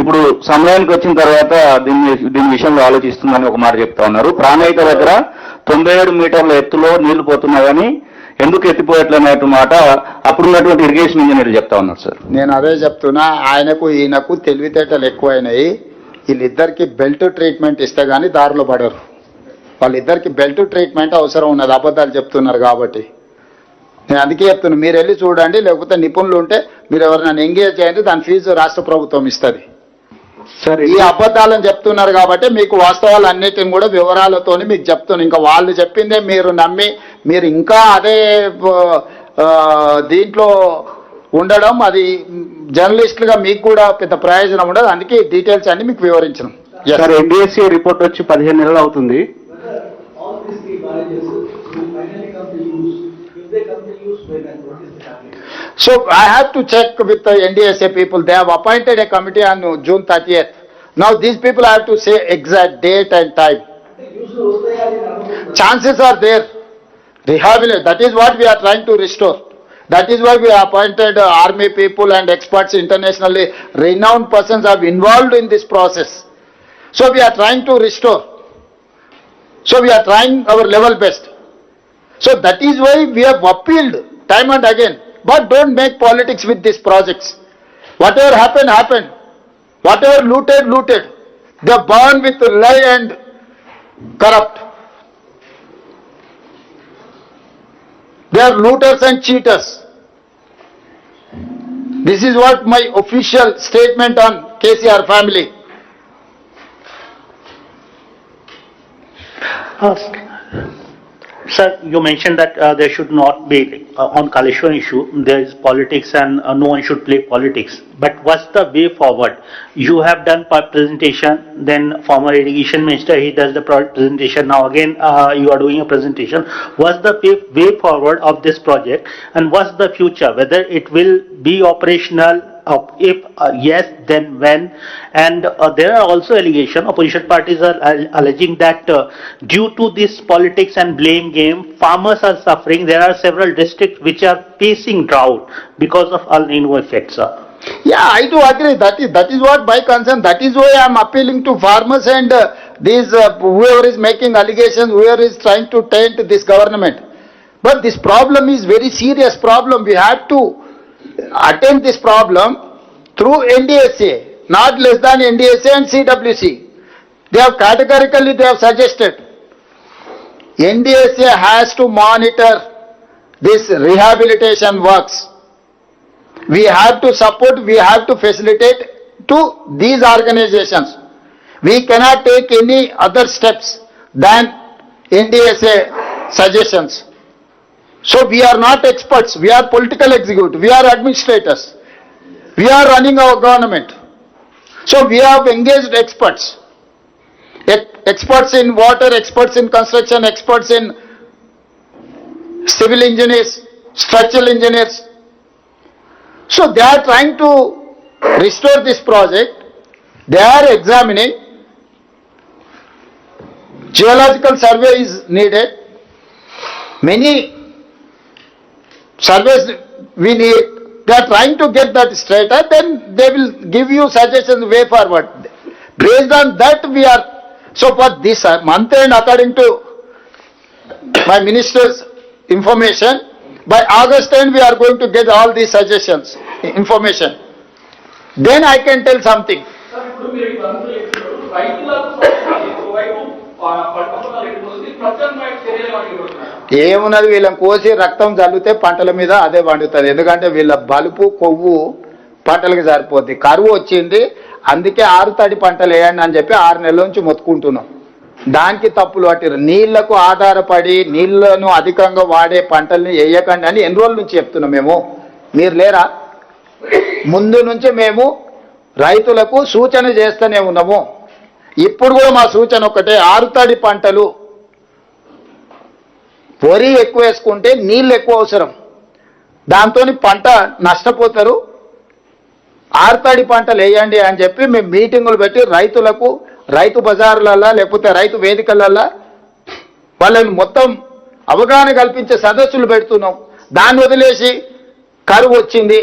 ఇప్పుడు సమయానికి వచ్చిన తర్వాత దీని విషయంలో ఆలోచిస్తుందని ఒక మాట చెప్తా ఉన్నారు. ప్రాణహిత దగ్గర 97 మీటర్ల ఎత్తులో నీళ్లు పోతున్నాయని ఎందుకు ఎత్తిపోయట్లనేటు మాట అప్పుడున్నటువంటి ఇరిగేషన్ ఇంజనీర్లు చెప్తా ఉన్నారు సార్. నేను అదే చెప్తున్నా, ఆయనకు ఈయనకు తెలివితేటలు ఎక్కువైనాయి. వీళ్ళిద్దరికి బెల్ట్ ట్రీట్మెంట్ ఇస్తే కానీ దారిలో పడరు. వాళ్ళిద్దరికి బెల్ట్ ట్రీట్మెంట్ అవసరం ఉన్నది, అబద్ధాలు చెప్తున్నారు కాబట్టి. నేను అందుకే చెప్తున్నా, మీరు వెళ్ళి చూడండి, లేకపోతే నిపుణులు ఉంటే మీరు ఎవరినైనా ఎంగేజ్ చేయండి, దాని ఫీజు రాష్ట్ర ప్రభుత్వం ఇస్తుంది. ఈ అబద్ధాలను చెప్తున్నారు కాబట్టి మీకు వాస్తవాలు అన్నిటిని కూడా వివరాలతోని మీకు చెప్తున్నాను. ఇంకా వాళ్ళు చెప్పిందే మీరు నమ్మి మీరు ఇంకా అదే దీంట్లో ఉండడం అది జర్నలిస్టులుగా మీకు కూడా పెద్ద ప్రయోజనం ఉండదు, అందుకే డీటెయిల్స్ అన్ని మీకు వివరించడం. సార్ ఎన్డీఎస్సీ రిపోర్ట్ వచ్చి 15 నెలలు అవుతుంది. So I have to check with the NDSA people. They have appointed a committee on June 30th. Now these people have to say exact date and time. Chances are there. Rehabilitate. That is what we are trying to restore. That is why we appointed army people and experts, internationally renowned persons are involved in this process. So we are trying to restore. So we are trying our level best. So that is why we have appealed time and again. But don't make politics with these projects. Whatever happened, happened. Whatever looted, looted. They burn with lie and corrupt. They are looters and cheaters. This is what my official statement on KCR family. Sir, you mentioned that there should not be, on Kaleshwaram issue, there is politics and no one should play politics. But what's the way forward? You have done presentation, then former irrigation minister, he does the presentation. Now again, you are doing a presentation. What's the way forward of this project and what's the future? Whether it will be operational, if yes, then when? And there are also allegations, opposition parties are alleging that due to this politics and blame game, farmers are suffering. There are several districts which are facing drought because of El Nino effects. Yeah, I do agree. That is what my concern. That is why I am appealing to farmers and these whoever is making allegations, whoever is trying to taint this government. But this problem is very serious problem. We have to attend this problem through NDSA, not less than NDSA and CWC. They have categorically suggested NDSA has to monitor this rehabilitation works. We have to support, we have to facilitate to these organizations. We cannot take any other steps than NDSA suggestions. So we are not experts, we are political executive, we are administrators. We are running our government. So we have engaged experts. Experts in water, experts in construction, experts in civil engineers, structural engineers. So they are trying to restore this project. They are examining. Geological survey is needed. Many surveys we need. They are trying to get that straighter, then they will give you suggestions way forward. Based on that we are, so for this month end, according to my minister's information, by August end we are going to get all these suggestions, information. Then I can tell something. ఏమున్నది, వీళ్ళని కోసి రక్తం చల్లితే పంటల మీద అదే పండుతుంది. ఎందుకంటే వీళ్ళ బలుపు కొవ్వు పంటలకు సరిపోద్ది. కరువు వచ్చింది, అందుకే 6 తడి పంటలు వేయండి అని చెప్పి 6 నెలల నుంచి మొత్తుకుంటున్నాం. దానికి తప్పులు పట్టిరు. నీళ్లకు ఆధారపడి నీళ్లను అధికంగా వాడే పంటల్ని వేయకండి అని ఎన్ని రోజుల నుంచి చెప్తున్నాం మేము. మీరు లేరా? ముందు నుంచి మేము రైతులకు సూచన చేస్తూనే ఉన్నాము. ఇప్పుడు కూడా మా సూచన ఒకటే, 6 తడి పంటలు, వరి ఎక్కువ వేసుకుంటే నీళ్ళు ఎక్కువ అవసరం, దాంతో పంట నష్టపోతారు. 6 తడి పంటలు వేయండి అని చెప్పి మేము మీటింగులు పెట్టి రైతులకు, రైతు బజార్లల్లో లేకపోతే రైతు వేదికలల్లో వాళ్ళని మొత్తం అవగాహన కల్పించే సదస్సులు పెడుతున్నాం. దాన్ని వదిలేసి కరువు వచ్చింది,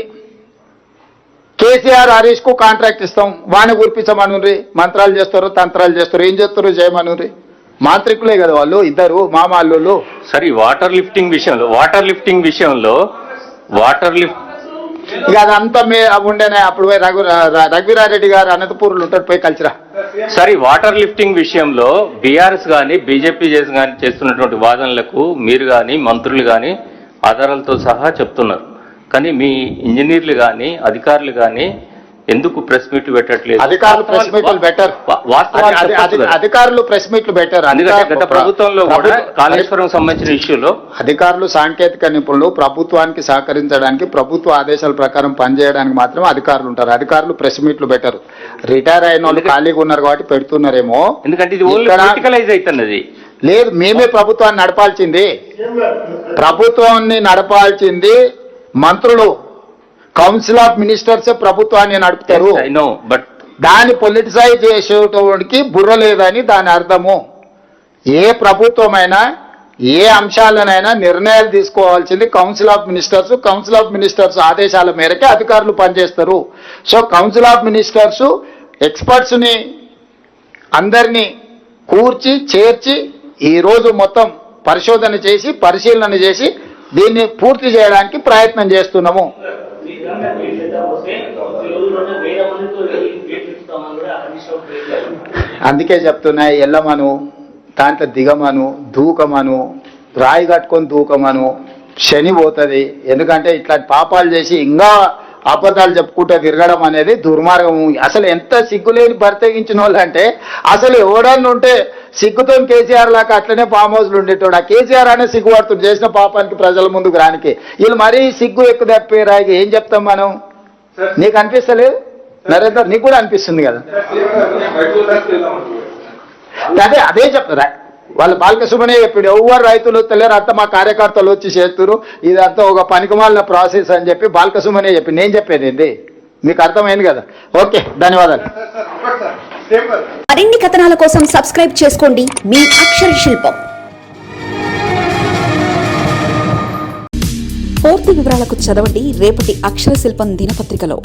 కేసీఆర్ హరీష్ కు కాంట్రాక్ట్ ఇస్తాం, వాణి గుర్పించమనుండ్రి, మంత్రాలు చేస్తారు, తంత్రాలు చేస్తారు, ఏం చేస్తారు చేయమనుండ్రి. మాంత్రికులే కదా వాళ్ళు, ఇద్దరు మామాళ్ళు. సరే, వాటర్ లిఫ్టింగ్ విషయంలో ఇక అదంతా ఉండేనే. అప్పుడు పోయి రఘువీరారెడ్డి గారు అనంతపూర్లో ఉంటాడు, పోయి కలిసిరా. సరే, వాటర్ లిఫ్టింగ్ విషయంలో బీఆర్ఎస్ కానీ బీజేపీ చేస్తున్నటువంటి వాదనలకు మీరు కానీ మంత్రులు కానీ ఆధారాలతో సహా చెప్తున్నారు. కానీ మీ ఇంజనీర్లు కానీ అధికారులు కానీ ఎందుకు ప్రెస్ మీట్ పెట్టట్లేదు? అధికారులు ప్రెస్ మీట్లు బెటర్. వాస్తవాలు చెప్పొచ్చు కదా. అధికారులు ప్రెస్ మీట్లు బెటర్. ఎందుకంటే గత ప్రభుత్వంలో కూడా కాళేశ్వరం సంబంధించిన ఇష్యూలో అధికారులు సాంకేతిక నిపుణులు ప్రభుత్వానికి సహకరించడానికి, ప్రభుత్వ ఆదేశాల ప్రకారం పనిచేయడానికి మాత్రం అధికారులు ఉంటారు. అధికారులు ప్రెస్ మీట్లు బెటర్. రిటైర్ అయిన వాళ్ళు ఖాళీగా ఉన్నారు కాబట్టి పెడుతున్నారేమో. ఎందుకంటే ఇది ఓన్లీ పొలిటికలైజ్ అవుతున్నది. లేదు, మేమే ప్రభుత్వాన్ని నడపాల్సింది. ప్రభుత్వాన్ని నడపాల్సింది మంత్రులు, కౌన్సిల్ ఆఫ్ మినిస్టర్స్ ప్రభుత్వాన్ని నడుపుతారు. బట్ దాన్ని పొలిటిసైజ్ చేసేటోడికి బుర్ర లేదని దాని అర్థము. ఏ ప్రభుత్వమైనా ఏ అంశాలనైనా నిర్ణయాలు తీసుకోవాల్సింది council of ministers. Council of ministers ఆదేశాల మేరకే అధికారులు పనిచేస్తారు. సో కౌన్సిల్ ఆఫ్ మినిస్టర్స్ ఎక్స్పర్ట్స్ని అందరినీ కూర్చి చేర్చి ఈరోజు మొత్తం పరిశోధన చేసి పరిశీలన చేసి దీన్ని పూర్తి చేయడానికి ప్రయత్నం చేస్తున్నాము. అందుకే చెప్తున్నా, ఎల్లమను, దాంట్లో దిగమను, దూకమను, రాయి కట్టుకొని దూకమను, శని పోతుంది. ఎందుకంటే ఇట్లాంటి పాపాలు చేసి ఇంకా అబద్ధాలు చెప్పుకుంటూ తిరగడం అనేది దుర్మార్గము. అసలు ఎంత సిగ్గులేని బర్తగించిన వాళ్ళు అంటే, అసలు ఎవడన్నా ఉంటే సిగ్గుతో కేసీఆర్ లాగా అట్లనే ఫామ్ హౌస్లు ఉండేటోడు. ఆ కేసీఆర్ అనే సిగ్గుపడుతుంది చేసిన పాపానికి ప్రజల ముందుకు రానికి. వీళ్ళు మరీ సిగ్గు ఎక్కువ తప్పారా? ఏం చెప్తాం మనం? నీకు అనిపిస్తలేదు నరేందర్? నీకు కూడా అనిపిస్తుంది కదా. అదే చెప్తారా వాళ్ళు. బాలకృష్ణనే చెప్పాడు, ఎవరు రైతులు తెలియరు, అంతా మా కార్యకర్తలు వచ్చి చేస్తున్నారు, ఇదంతా ఒక పనికిమాలిన ప్రాసెస్ అని చెప్పి బాలకృష్ణనే చెప్పి. నేను చెప్పేది ఏంటి మీకు అర్థమైంది కదా. ఓకే, ధన్యవాదాలు. మరిన్ని కథనాల కోసం సబ్స్క్రైబ్ చేసుకోండి మీ అక్షర శిల్పం. పూర్తి వివరాలకు చదవండి రేపటి అక్షర శిల్పం దినపత్రికలో.